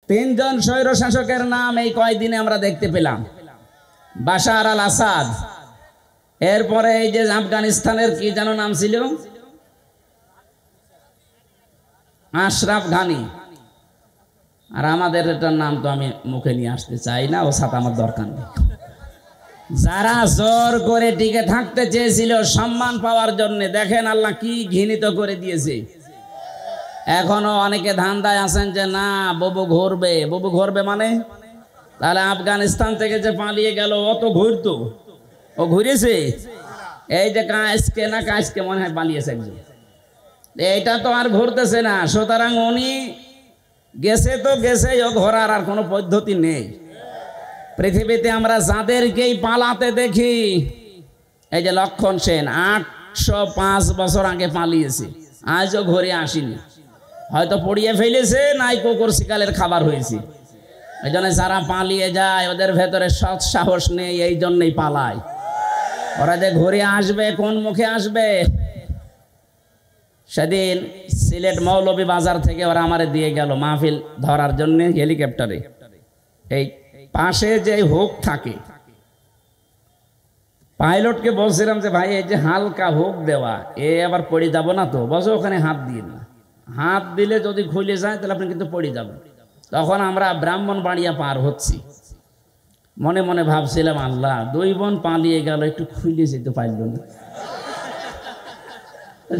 তিনজন স্বৈর শাসকের নাম এই কয়দিনে আমরা দেখতে পেলাম। বাশার আল আসাদ, এরপরে এই যে আফগানিস্তানের কি যেন নাম ছিল, আশরাফ ঘানি, আর আমাদের এটার নাম তো আমি মুখে নিয়ে আসতে চাই না, ও সাথে আমার দরকার নেই। যারা জোর করে টিকে থাকতে চেয়েছিল সম্মান পাওয়ার জন্য, দেখেন আল্লাহ কি ঘৃণিত করে দিয়েছে। এখনো অনেকে ধান্দায় আছেন যে না ববু ঘুরবে, ববু ঘুরবে মানে তাহলে আফগানিস্তান থেকে যে পালিয়ে গেল ও তো ঘুরতো, ও ঘুরেছে। এই যে কাজকে না কাজকে মনে হয় পালিয়েছে একজন, এইটা তো আর ঘুরতেছে না। সুতরাং উনি গেছে তো গেছে, ও ঘোরার আর কোনো পদ্ধতি নেই। পৃথিবীতে আমরা যাদেরকেই পালাতে দেখি, এই যে লক্ষণ সেন 805 বছর আগে পালিয়েছে, আজও ঘুরে আসেনি। হয়তো পড়িয়ে ফেলেছে, নাই কুকুর শিকালের খাবার হয়েছে। এই জন্য যারা পালিয়ে যায় ওদের ভেতরে সৎ সাহস নেই, এই জন্যই পালায়। ওরা যে ঘুরে আসবে কোন মুখে আসবে। সেদিন সিলেট মৌলভী বাজার থেকে ওরা আমারে দিয়ে গেল মাহফিল ধরার জন্য হেলিকপ্টারে। এই পাশে যে হুক থাকে, পাইলটকে বলছিলাম যে ভাই এই যে হালকা হুক দেওয়া, এ আবার পড়ে যাব না তো? বসে ওখানে হাত দিয়ে না, হাত দিলে যদি খুলে যায় তাহলে আপনি কিন্তু পড়ে যাবেন। তখন আমরা ব্রাহ্মণবাড়িয়া পার হচ্ছি, মনে মনে ভাবছিলাম আল্লাহ, 2 বোন পালিয়ে গেল, একটু খুলে যেতে পারল না।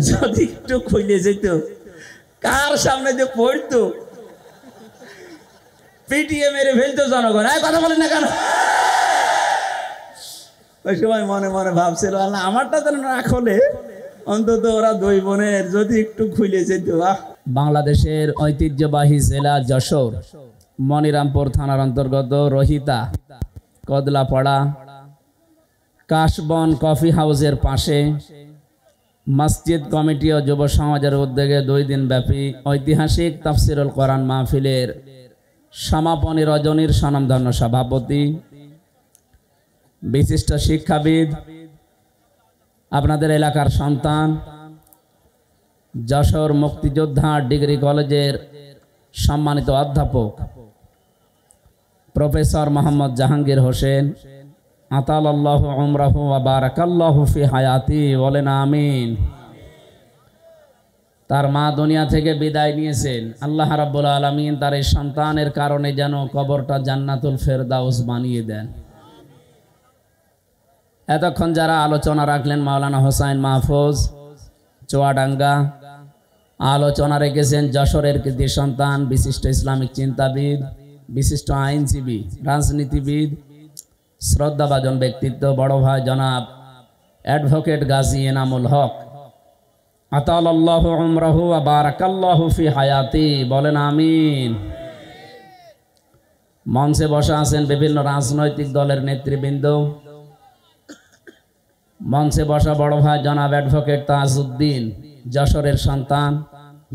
যদি একটু খুলে যেত, কার সামনে যে পড়তো, পিটিয়ে মেরে ফেলতো জনগণ। কথা বলেন না কেন? ওই সময় মনে মনে ভাবছিল আল্লাহ আমারটা যেন না খোলে, অন্তত ওরা 2 বোনের যদি একটু খুলে যেত। বাংলাদেশের ঐতিহ্যবাহী জেলা যশোর, মনিরামপুর থানার অন্তর্গত রহিতা কদলাপাড়া কাশবন কফি হাউসের পাশে মসজিদ কমিটি ও যুব সমাজের উদ্যোগে 2 দিন ব্যাপী ঐতিহাসিক তাফসিরুল কোরআন মাহফিলের সমাপনী রজনীর স্বনামধন্য সভাপতি, বিশিষ্ট শিক্ষাবিদ, আপনাদের এলাকার সন্তান, যশোর মুক্তিযোদ্ধা ডিগ্রি কলেজের সম্মানিত অধ্যাপক প্রফেসর মোহাম্মদ জাহাঙ্গীর হোসেন, আতালাল্লাহু উমরাহু ওয়া বারাকাল্লাহু ফি হায়াতি, বলেন আমিন। তার মা দুনিয়া থেকে বিদায় নিয়েছেন, আল্লাহ রাব্বুল আলামিন তার এই সন্তানের কারণে যেন কবরটা জান্নাতুল ফেরদাউস বানিয়ে দেন। এতক্ষণ যারা আলোচনা রাখলেন, মাওলানা হোসাইন মাহফুজ চুয়াডাঙ্গা, আলোচনা রেখেছেন যশোরের কৃতি সন্তান, বিশিষ্ট ইসলামিক চিন্তাবিদ, বিশিষ্ট আইনজীবী, রাজনীতিবিদ, শ্রদ্ধাভাজন ব্যক্তিত্ব বড় ভাই জনাব অ্যাডভোকেট গাজী এনামুল হক, আতালাল্লাহু উমরাহু ওয়া বারাকাল্লাহু ফি হায়াতি, বলেন আমিন। মঞ্চে বসা আছেন বিভিন্ন রাজনৈতিক দলের নেতৃবৃন্দ, মঞ্চে বসা বড় ভাই জনাব অ্যাডভোকেট তাজউদ্দিন, যশোরের সন্তান,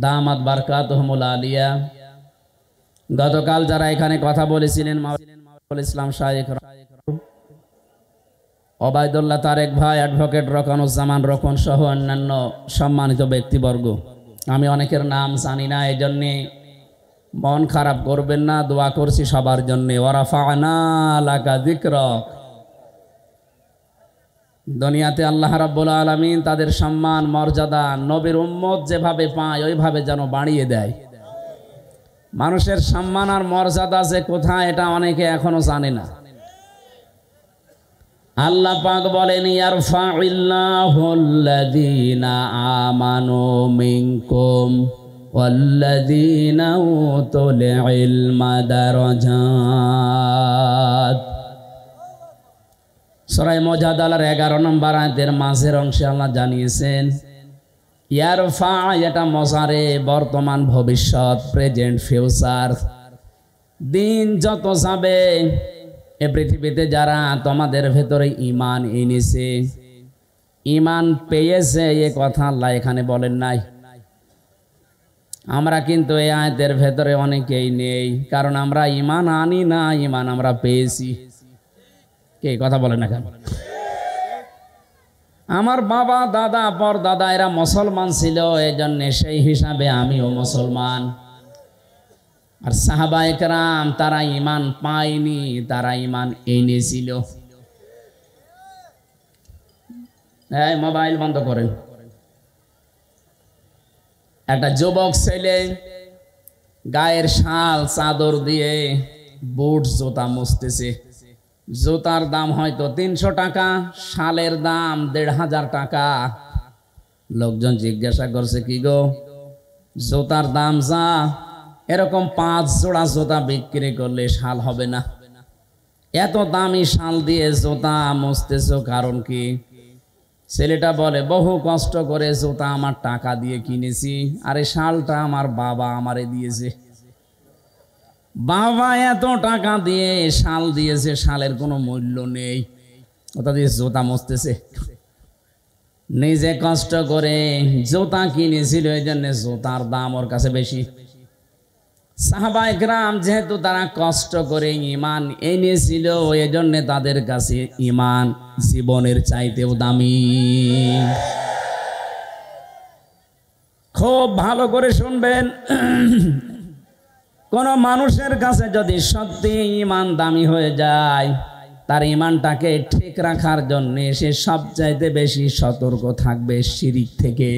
দামাত বারকাতুহুমুল আলিয়া। গতকাল যারা এখানে কথা বলেছিলেন, মাওলানা ইসলাম শাইখ ওবায়দুল্লাহ তারেক ভাই, অ্যাডভোকেট রকনুজ্জামান রকন সহ অন্যান্য সম্মানিত ব্যক্তিবর্গ, আমি অনেকের নাম জানি না, এই জন্যে মন খারাপ করবেন না, দোয়া করছি সবার জন্যে। ওয়ারাফা'না লাকা যিকরাক, দুনিয়াতে আল্লাহ রাব্বুল আলামিন তাদের সম্মান মর্যাদা নবীর উম্মত যেভাবে পায় ওইভাবে যেন বাড়িয়ে দেয়। মানুষের সম্মান আর মর্যাদা যে কোথায় এটা অনেকে এখনো জানে না। আল্লাহ পাক বলেন, ইয়ারফা'িল্লাহুল্লাযীনা আমানু মিনকুম ওয়াল্লাযীনা উতুল ইলমা দারাজাত। সূরা মুজাদালার 11 নম্বর আয়াতের মাঝের অংশে আল্লাহ জানিয়েছেন, ইয়ারফা, এটা মজারে, বর্তমান ভবিষ্যৎ, প্রেজেন্ট ফিউচার। দিন যত যাবে এ পৃথিবীতে যারা তোমাদের ভেতরে ঈমান এনেছে, ঈমান পেয়েছে, এ কথা আল্লাহ এখানে বলেন নাই। আমরা কিন্তু এই আয়াতের ভেতরে অনেকেই নেই, কারণ আমরা ঈমান আনি না, ঈমান আমরা পেয়েছি। কে কথা বলেন না কেন? আমার বাবা দাদা পর দাদা এরা মুসলমান ছিল, এই জন্য সেই হিসাবে আমিও মুসলমান। আর সাহাবায়ে কেরাম তারা ঈমান পায়নি, তারা ঈমান এনেছিল। এই মোবাইল বন্ধ করেন। একটা যুবক ছেলে গায়ের শাল চাদর দিয়ে বুট জুতা মুছতেছে। জুতার দাম হয়তো 300 টাকা, শালের দাম 1500 টাকা। লোকজন জিজ্ঞাসা করছে, কি গো জুতার দাম যা, এরকম 5 জোড়া জুতা বিক্রি করলে শাল হবে না? এত দামি শাল দিয়ে জুতা মুছতেছো কারণ কি? ছেলেটা বলে, বহু কষ্ট করে জুতা আমার টাকা দিয়ে কিনেছি, আর এই শালটা আমার বাবা আমারে দিয়েছে। বাবা এত টাকা দিয়ে শাল দিয়েছে, শালের কোনো মূল্য নেই, ওটা দিয়ে জুতা মুছতেছে। নিজে কষ্ট করে জুতা কিনেছিল, এই জন্য জুতার দাম ওর কাছে বেশি। সাহাবায়ে কেরাম যেহেতু তারা কষ্ট করে ঈমান এনেছিল, এই জন্য তাদের কাছে ঈমান জীবনের চাইতেও দামি। খুব ভালো করে শুনবেন, কোন মানুষের কাছে যদি সত্যি ঈমান দামি হয়ে যায়, তার ঈমানটাকে ঠিক রাখার জন্য সে সবচাইতে বেশি সতর্ক থাকবে শিরিক থেকে।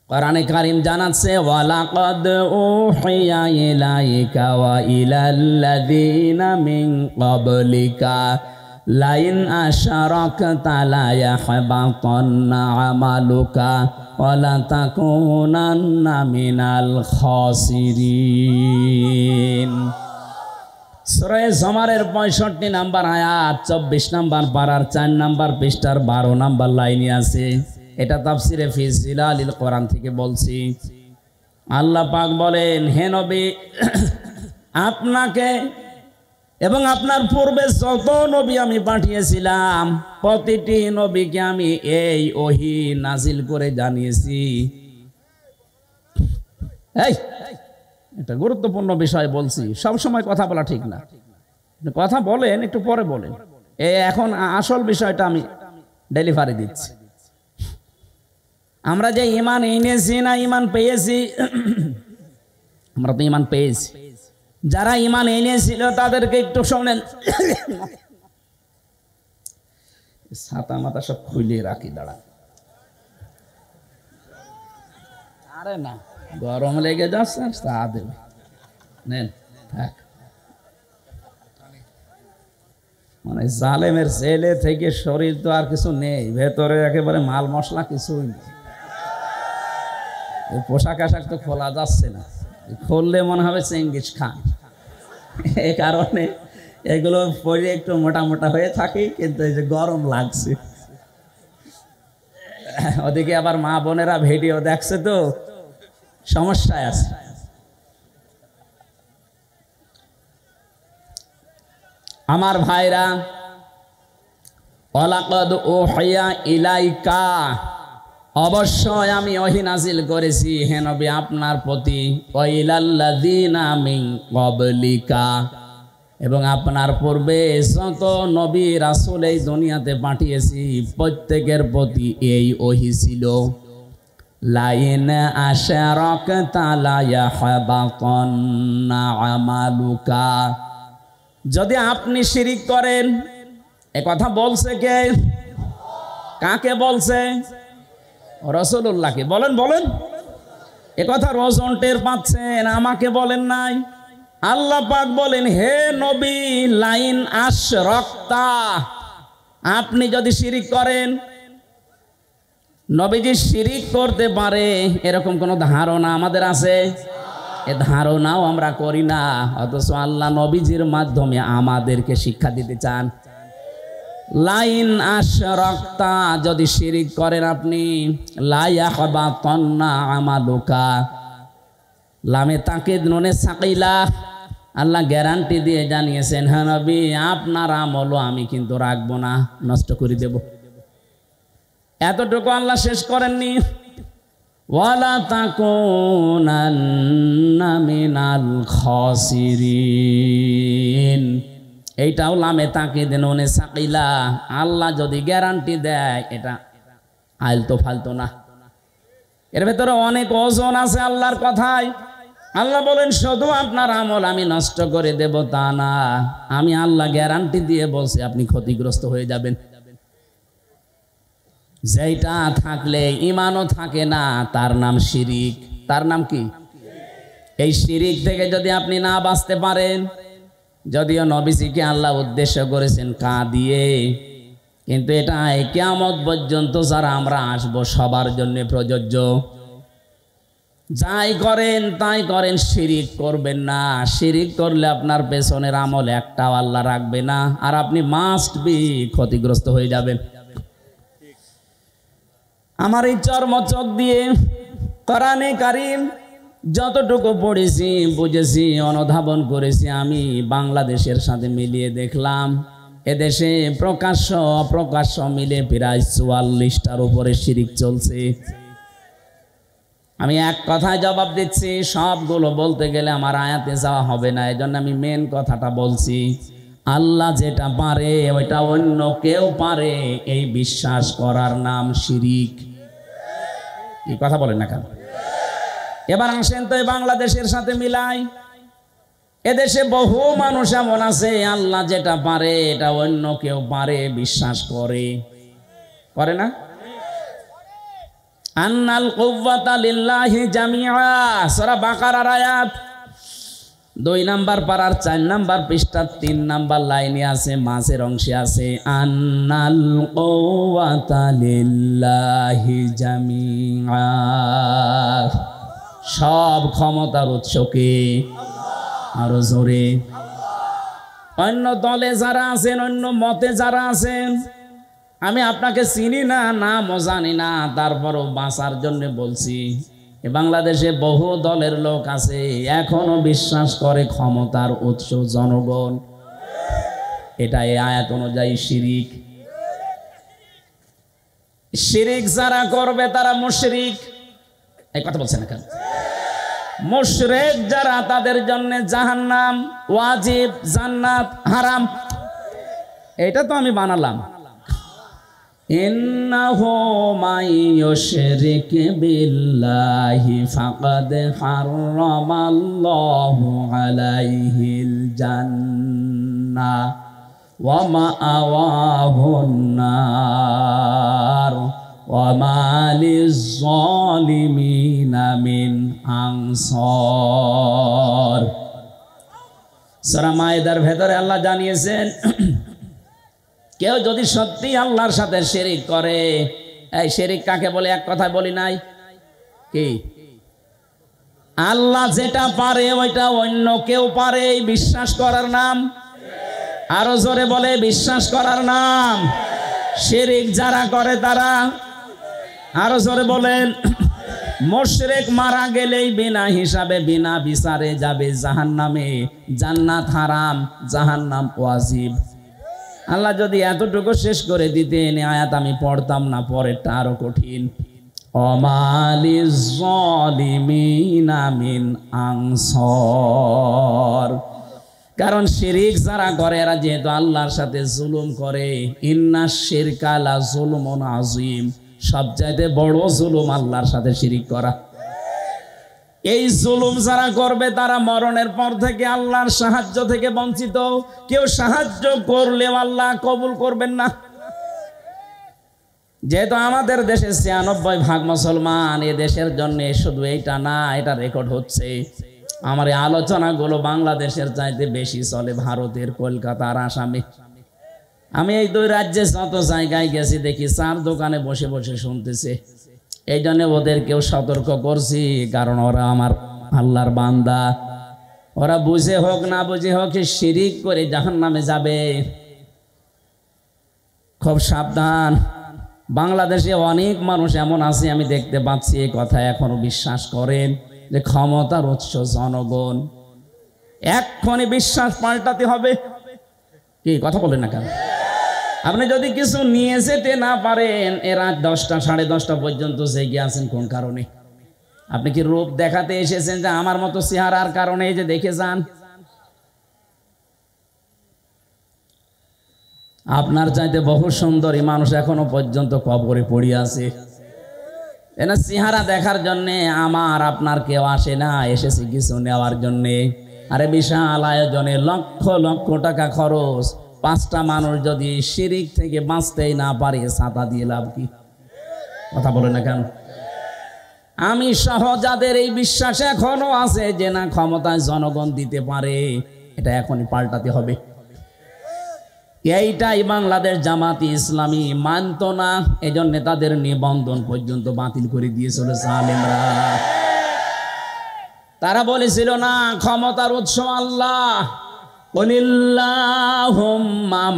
কোরআনে কারীম জানাচ্ছে, ওয়ালাকাদ উহিয়া ইলাইকা ওয়া ইলাল্লাযীনা মিন ক্বাবলিকা লাইন আশরাকতা লা ইয়াহবাতান্না আমালুকা ওয়া লা তাকুনান্না মিনাল খাসিরিন। সূরা জুমারের 65 নম্বর আয়াত, 24 নম্বর পারার 4 নম্বর পৃষ্ঠার 12 নম্বর লাইনে আছে। এটা তাফসিরে ফি জিলালিল কোরআন থেকে বলছি। আল্লাহ পাক বলেন, হে নবী, আপনাকে এবং আপনার পূর্বে যত নবী আমি পাঠিয়েছিলাম, প্রতিটি নবীকে আমি এই ওহী নাজিল করে জানিয়েছি। এই এটা গুরুত্বপূর্ণ বিষয় বলছি, সব সময় কথা বলা ঠিক না। কথা বলেন, একটু পরে বলেন। এখন আসল বিষয়টা আমি ডেলিভারি দিচ্ছি। আমরা যে ঈমান এনেছি না ঈমান পেয়েছি? আমরা তো ঈমান পেয়েছি। যারা ঈমান এনেছিল তাদেরকে একটু শোনেন। ছাতা মাথা সব খুলে রাখি, দাঁড়া। আরে না, গরম লেগে যাচ্ছে, চা দেবে, নেন থাক। মানে জালেমের ছেলে থেকে শরীর তো আর কিছু নেই, ভেতরে একেবারে মাল মশলা কিছুই নেই। পোশাক আশাক তো খোলা যাচ্ছে না, খুললে মনে হবে চেঙ্গিস খান। এই কারণে এগুলো পরে একটু মোটা মোটা হয়ে থাকে, কিন্তু এই যে গরম লাগছে। ওদিকে আবার মা বোনেরা ভিডিও দেখছে তো সমস্যায় আছে। আমার ভাইরা, ওয়ালাকাদ উহিয়া ইলাইকা, অবশ্যই আমি ওহী নাজিল করেছি হে নবী আপনার প্রতি, ওয়া ইলাল্লাযীনা মিন ক্বাবলিকা, এবং আপনার পূর্বে যত নবী রাসূল এই দুনিয়াতে পাঠিয়েছি প্রত্যেকের প্রতি এই ওহী ছিল। লাইন আশরাকতা লা ইয়াহবাতান্না আমালুকা, যদি আপনি শিরিক করেন। এ কথা বলছে কে? কাকে বলছে? রাসূলুল্লাহকে। বলেন বলেন, এ কথা রোজন টের পাচ্ছেন, আমাকে বলেন নাই। আল্লাহ পাক বলেন, হে নবী, লাইন আশরাকতা, আপনি যদি শিরিক করেন। নবীজি শিরিক করতে পারে এরকম কোন ধারণা আমাদের আছে? এ ধারণাও আমরা করি না, অথচ আল্লাহ নবীজির মাধ্যমে আমাদেরকে শিক্ষা দিতে চান। লাইন আশরাকতা, যদি শিরিক করেন আপনি, লা ইয়াহবাতান্না আমালুকা, লামে তাকিদ নুনে সাকিলা, আল্লাহ গ্যারান্টি দিয়ে জানিয়েছেন, হ্যাঁ নবী আপনার আমলও আমি কিন্তু রাখবো না, নষ্ট করে দেব। এতটুকু আল্লাহ শেষ করেননি, ওয়ালা তাকুনান্না মিনাল খাসিরিন, এইটাও লামে তাকিদ নুনে সাকিলা। আল্লাহ যদি গ্যারান্টি দেয়, এটা আলতো ফালতো না, এর ভেতরে অনেক ওজন আছে আল্লাহর কথায়। আল্লাহ বলেন শুধু আপনার আমল আমি নষ্ট করে দেব তা না, আমি আল্লাহ গ্যারান্টি দিয়ে বলছি আপনি ক্ষতিগ্রস্ত হয়ে যাবেন। যেটা থাকলে ঈমানও থাকে না তার নাম শিরিক। তার নাম কি? এই শিরিক থেকে যদি আপনি না বাঁচতে পারেন, যদিও নবীজিকে আল্লাহ উদ্দেশ্য করেছেন কা দিয়ে, কিন্তু এটা কিয়ামত পর্যন্ত যারা আমরা আসবো সবার জন্য প্রযোজ্য। যাই করেন তাই করেন, শিরিক করবেন না। শিরিক করলে আপনার পেছনের আমল একটাও আল্লাহ রাখবে না, আর আপনি মাস্ট বি ক্ষতিগ্রস্ত হয়ে যাবেন। আমার এই চর্মচক দিয়ে কোরআনে কারীম যতটুকু পড়েছি, বুঝেছি, অনুধাবন করেছি, আমি বাংলাদেশের সাথে মিলিয়ে দেখলাম এদেশে প্রকাশ্য অপ্রকাশ্য মিলে প্রায় ৪৪টার উপরে শিরিক চলছে। আমি এক কথায় জবাব দিচ্ছি, সবগুলো বলতে গেলে আমার আয়াতে যাওয়া হবে না, এজন্য আমি মেন কথাটা বলছি। আল্লাহ যেটা পারে ওইটা অন্য কেউ পারে, এই বিশ্বাস করার নাম শিরিক। এই কথা বলেন না কেন? এবার আসেন তো বাংলাদেশের সাথে মিলাই। এদেশে বহু মানুষ এমন আছে আল্লাহ যেটা পারে এটা অন্য কেউ পারে বিশ্বাস করে, করে না? আন্নাল কুওয়াতা লিল্লাহি জামিআ, সূরা বাকারার আয়াত 2 নাম্বার পারার 4 নাম্বার পৃষ্ঠার 3 নাম্বার লাইনে আছে, মাঝের অংশে আছে আন্নাল কুওয়াতা লিল্লাহি জামিআ। সব ক্ষমতার উৎস কে? আরো জোরে। অন্য দলে যারা আছেন, অন্য মতে যারা আছেন, আমি আপনাকে চিনি না, নামও জানি না, তারপরও বাঁচার জন্য বলছি। বাংলাদেশে বহু দলের লোক আছে এখনো বিশ্বাস করে ক্ষমতার উৎস জনগণ। এটা এই আয়াত অনুযায়ী শিরিক। শিরিক যারা করবে তারা মুশরিক। এই কথা বলছেন না কেন? মুশরিক যারা তাদের জন্য জাহান্নাম ওয়াজিব, জান্নাত হারাম। এটা তো আমি বানালাম। ইন্নাহু মাইয়ুশরিক বিল্লাহি ফাকাদ হারামাল্লাহু আলাইহিল জান্নাহ ওয়া মাআওয়াহুন নার ওয়া মা লিয-যালিমিনা মিন আনসার। সূরা মায়েদার ভেতরে আল্লাহ জানিয়েছেন কেউ যদি সত্যি আল্লাহর সাথে শিরিক করে, এই শিরিক কাকে বলে এক কথায় বলি নাই কি? আল্লাহ যেটা পারে ওইটা অন্য কেউ পারে, বিশ্বাস করার নাম। আরো জোরে বলে, বিশ্বাস করার নাম শিরিক। যারা করে তারা, আরো জোরে বলেন, মুশরিক মারা গেলেই বিনা হিসাবে বিনা বিচারে যাবে জাহান্নামে। জান্নাত হারাম, জাহান্নাম ওয়াজিব। আল্লাহ যদি এতটুকু শেষ করে দিতেন আয়াত আমি পড়তাম না, পরেরটা আরো কঠিন। অমালিয-যালিমিনা মিন আনসার। কারণ শিরিক যারা করে এরা যেহেতু আল্লাহর সাথে জুলুম করে, ইন্নাশ শিরকা লা যুলমুন আযীম, সবচাইতে বড় জুলুম আল্লাহর সাথে শিরিক করা। এই জুলুম যারা করবে তারা মরণের পর থেকে আল্লাহর সাহায্য থেকে বঞ্চিত। কেউ সাহায্য করলেও আল্লাহ কবুল করবেন না। যেহেতু আমাদের দেশে ৯৬% মুসলমান, এ দেশের জন্য শুধু এইটা না, এটা রেকর্ড হচ্ছে। আমার এই আলোচনাগুলো বাংলাদেশের চাইতে বেশি চলে ভারতের, কলকাতা আর আসামে। আমি এই 2 রাজ্যে যত জায়গায় গেছি দেখি 4 দোকানে বসে বসে শুনতেছে। এই জন্য ওদেরকেও সতর্ক করছি, কারণ ওরা আমার আল্লাহর বান্দা। ওরা বুঝে হোক না বুঝে হোক শিরিক করে জাহান্নামে যাবে। খুব সাবধান। বাংলাদেশে অনেক মানুষ এমন আছে আমি দেখতে পাচ্ছি, এই কথা এখনো বিশ্বাস করেন যে ক্ষমতার উৎস জনগণ। এক্ষুনি বিশ্বাস পাল্টাতে হবে। কি কথা বলেন না কেন? আপনি যদি কিছু নিয়ে যেতে না পারেন, এ রাত 10টা 10:30 পর্যন্ত জেগে আছেন কোন কারণে? আপনি কি রূপ দেখাতে এসেছেন যে আমার মতো চেহারার কারণে যে দেখে যান? আপনার চাইতে বহু সুন্দরী মানুষ এখনো পর্যন্ত কবরে পড়ে আছে। এনা চেহারা দেখার জন্যে আমার আপনার কেউ আসে না, এসেছে কিছু নেওয়ার জন্যে। আরে বিশাল আয়োজনে লক্ষ লক্ষ টাকা খরচ, 5টা মানুষ যদি শিরিক থেকে বাঁচতেই না পারে ছাতা দিয়ে লাভ কি? কথা বলে না কেন? আমি সহ যাদের এই বিশ্বাস এখনো আছে যে না ক্ষমতায় জনগণ দিতে পারে, এটা এখনই পাল্টাতে হবে। এইটাই বাংলাদেশ জামাতি ইসলামী মানত না, এজন্য তাদের নিবন্ধন পর্যন্ত বাতিল করে দিয়েছিল জালেমরা। তারা বলেছিল না ক্ষমতার উৎস আল্লাহ, কুলিল্লাহুম্মা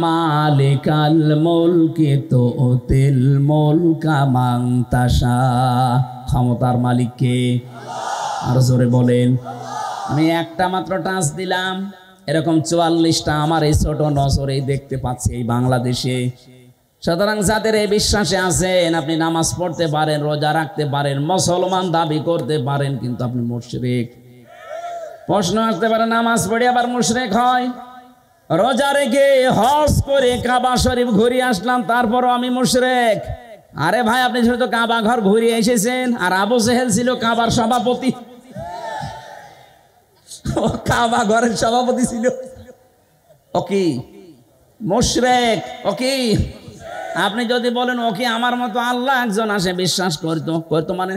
মালিকাল মুলকি তুতিল মুলকা মান তাশা। ক্ষমতার মালিক কে? আর জোরে বলেন। আমি একটা মাত্র টাচ দিলাম, এরকম 44টা আমার এই ছোট নজরেই দেখতে পাচ্ছি এই বাংলাদেশে। সুতরাং যাদের এই বিশ্বাসে আছেন, আপনি নামাজ পড়তে পারেন, রোজা রাখতে পারেন, মুসলমান দাবি করতে পারেন, কিন্তু আপনি মুশরিক। প্রশ্ন আসতে পারে নামাজ পড়ে আবার মুশরিক হয়, রোজা রেখে হজ করে কাবা শরীফ ঘুরে আসলাম তারপরও আমি মুশরিক। আরে ভাই, আপনি শুধু কাবা ঘর ঘুরে এসেছেন, আর আবু জেহেল ছিল কাবার সভাপতি, ও কাবা ঘরের সভাপতি ছিল, ও কি মুশরিক? ও কি? আপনি যদি বলেন ও কি আমার মতো আল্লাহ একজন আসে বিশ্বাস করতো মানে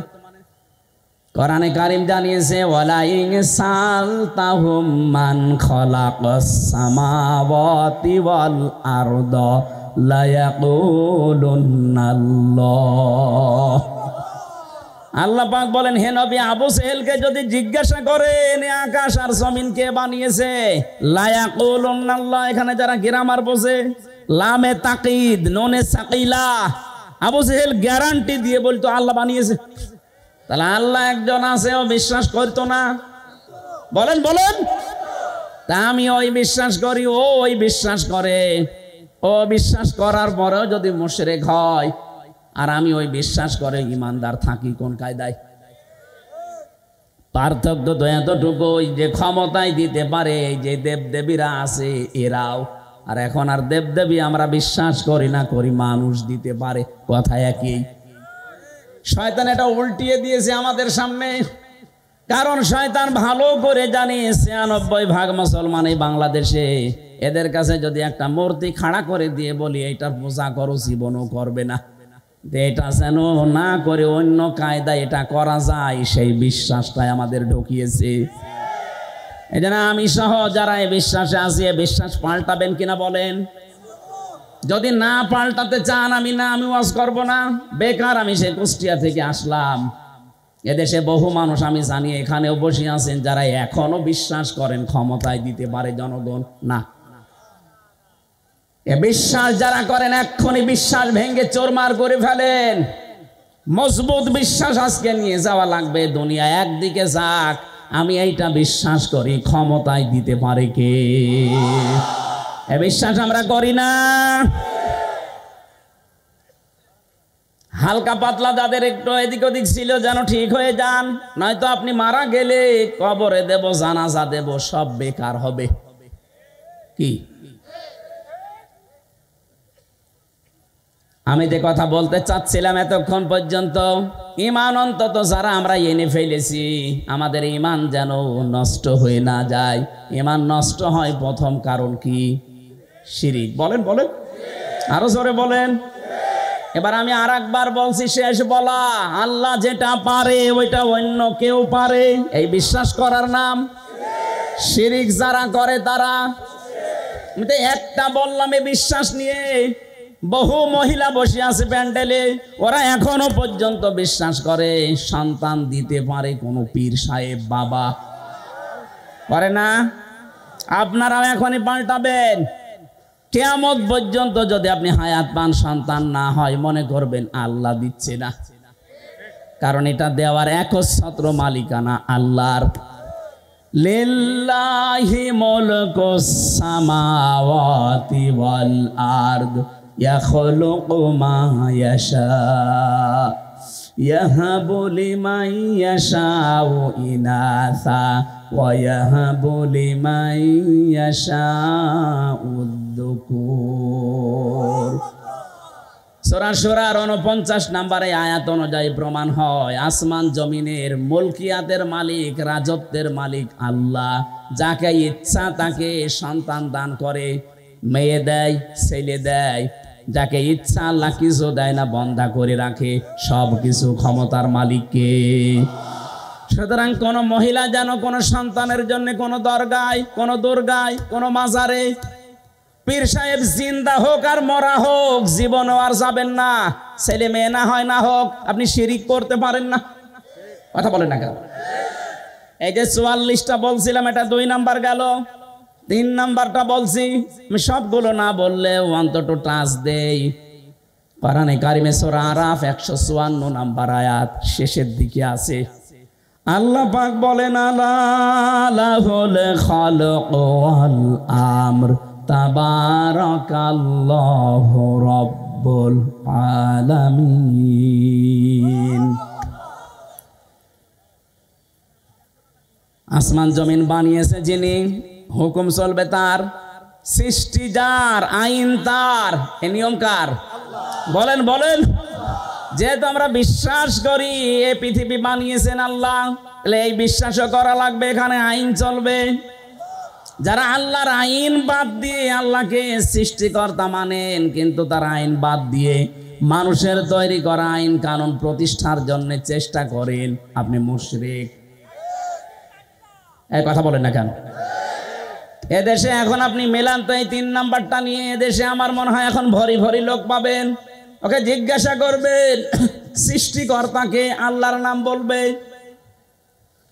কোরআনে কারীম জানিয়েছে ওয়ালা ইন সালতাহুম মান খালাকাস সামাওয়াতি ওয়াল আরদা লা ইয়াকুলুনাল্লাহ। আল্লাহ পাক বলেন হে নবী, আবু জেহেলকে যদি জিজ্ঞাসা করেন আকাশ আর জমিন কে বানিয়েছে, লা ইয়াকুলুনাল্লাহ, এখানে যারা গ্রামার বোঝে লামে তাকিদ নুনে সাকিলা, আবু জেহেল গ্যারান্টি দিয়ে বলতো আল্লাহ বানিয়েছে। তাহলে আল্লাহ একজন আছে, ও বিশ্বাস করতো না? বলেন বলেন। তা আমি ওই বিশ্বাস করি, ও ওই বিশ্বাস করে, ও বিশ্বাস করার পরেও যদি মুশরিক হয় আর আমি ওই বিশ্বাস করে ইমানদার থাকি, কোন কায়দায়? পার্থক্য তো এতটুকুই যে ক্ষমতায় দিতে পারে এই যে দেবদেবীরা আছে এরাও, আর এখন আর দেবদেবী আমরা বিশ্বাস করি না, করি মানুষ দিতে পারে, কথা একই। শয়তান এটা উল্টিয়ে দিয়েছে আমাদের সামনে, কারণ শয়তান ভালো করে জানে 96% মুসলমান এই বাংলাদেশে, এদের কাছে যদি একটা মূর্তি খাড়া করে দিয়ে বলি এটা পূজা করো, জীবনও করবে না। এটা যেন না করে অন্য কায়দায় এটা করা যায়, সেই বিশ্বাসটাই আমাদের ঢুকিয়েছে। এই জন্য আমি সহ যারা এই বিশ্বাসে আছি, বিশ্বাস পাল্টাবেন কিনা বলেন? যদি না পাল্টাতে চান আমি ওয়াজ করব না, বেকার। আমি সে কুষ্টিয়া থেকে আসলাম, এদেশে বহু মানুষ আমি জানি এখানেও বসে আছেন যারা এখনো বিশ্বাস করেন ক্ষমতায় দিতে পারে জনগণ। না, এ বিশ্বাস যারা করেন এক্ষুনি বিশ্বাস ভেঙে চোরমার করে ফেলেন। মজবুত বিশ্বাস আজকে নিয়ে যাওয়া লাগবে, দুনিয়া একদিকে যাক, আমি এইটা বিশ্বাস করি ক্ষমতায় দিতে পারে কে। এ বিশ্বাস আমরা করি না। হালকা পাতলা যাদের একটু এদিক ওদিক ছিল যেন ঠিক হয়ে যান, নয়তো আপনি মারা গেলে কবরে দেব, জানাজা দেব, সব বেকার হবে। কি আমি যে কথা বলতে চাচ্ছিলাম এতক্ষণ পর্যন্ত, ঈমান অন্তত যারা আমরা এনে ফেলেছি, আমাদের ঈমান যেন নষ্ট হয়ে না যায়। ঈমান নষ্ট হয় প্রথম কারণ কি? শিরিক। বলেন বলেন, আরো জোরে বলেন। এবার আমি আর একবার বলছি, শেষ বলা, আল্লাহ যেটা পারে ওইটা অন্য কেউ পারে, এই বিশ্বাস করার নাম শিরিক। যারা করে তারা, আমি তো একটা বললাম এই বিশ্বাস নিয়ে, বহু মহিলা বসে আছে প্যান্ডেলে, ওরা এখনো পর্যন্ত বিশ্বাস করে সন্তান দিতে পারে কোনো পীর সাহেব বাবা। করে না? আপনারাও এখনই পাল্টাবেন। কিয়ামত পর্যন্ত যদি আপনি হায়াত পান, সন্তান না হয়, মনে করবেন আল্লাহ দিচ্ছে না, কারণ এটা দেওয়ার একচ্ছত্র মালিকানা আল্লাহর। লিল্লাহি মুলকুস সামাওয়াতি ওয়াল আরদ ইয়াখলুকু মা ইয়াশা ইয়াহাবু লিমান ইয়াশাউ ইনাসা ওয়া ইয়াহাবু লিমান ইয়াশাউ যুকুর। সূরা সূরার 49 নম্বরে আয়াত অনুযায়ী প্রমাণ হয় আসমান জমিনের মুলকিয়াতের মালিক, রাজত্বের মালিক আল্লাহ। যাকে ইচ্ছা তাকে সন্তান দান করে, মেয়ে দেয়, ছেলে দেয়। যাকে ইচ্ছা আল্লাহ কিছু দেয় না, বন্ধা করে রাখে। সব কিছু ক্ষমতার মালিককে। সুতরাং কোন মহিলা যেন কোন সন্তানের জন্য কোন দরগায়, কোন দুর্গায়, কোন মাজারে পীর সাহেব জিন্দা হোক আর মরা হোক জীবনও আর যাবেন না। ছেলে মেয়ে না হয় না হোক, আপনি শিরিক করতে পারেন না। কথা বলেন না কেন? এই যে 44টা বলছিলাম, এটা 2 নাম্বার গেল। 3 নাম্বারটা বলছি, আমি সবগুলো না বললেও অন্তত টাচ দেই। কোরআনে কারিমে সূরা আরাফ 154 নাম্বার আয়াত শেষের দিকে আছে। আল্লাহ পাক বলেন আলা লাহুল খালক ওয়াল আমর তাবারাকাল্লাহু রাব্বুল আলামিন। আসমান জমিন বানিয়েছে যিনি, হুকুম চলবে তার, সৃষ্টি যার, আইন তার, এ নিয়ম কার? বলেন বলেন। যেহেতু আমরা বিশ্বাস করি এই পৃথিবী বানিয়েছেন আল্লাহ, তাহলে এই বিশ্বাসও করা লাগবে এখানে আইন চলবে। যারা আল্লাহর আইন বাদ দিয়ে আল্লাহকে সৃষ্টিকর্তা মানেন, কিন্তু তার আইন বাদ দিয়ে মানুষের তৈরি করা আইন কানুন প্রতিষ্ঠার জন্য চেষ্টা করেন, আপনি মুশরিক। এই কথা বলেন না কেন? এদেশে এখন আপনি মেলান তো এই 3 নাম্বারটা নিয়ে, এদেশে আমার মনে হয় এখন ভরি ভরি লোক পাবেন। ওকে জিজ্ঞাসা করবেন সৃষ্টিকর্তাকে, আল্লাহর নাম বলবে,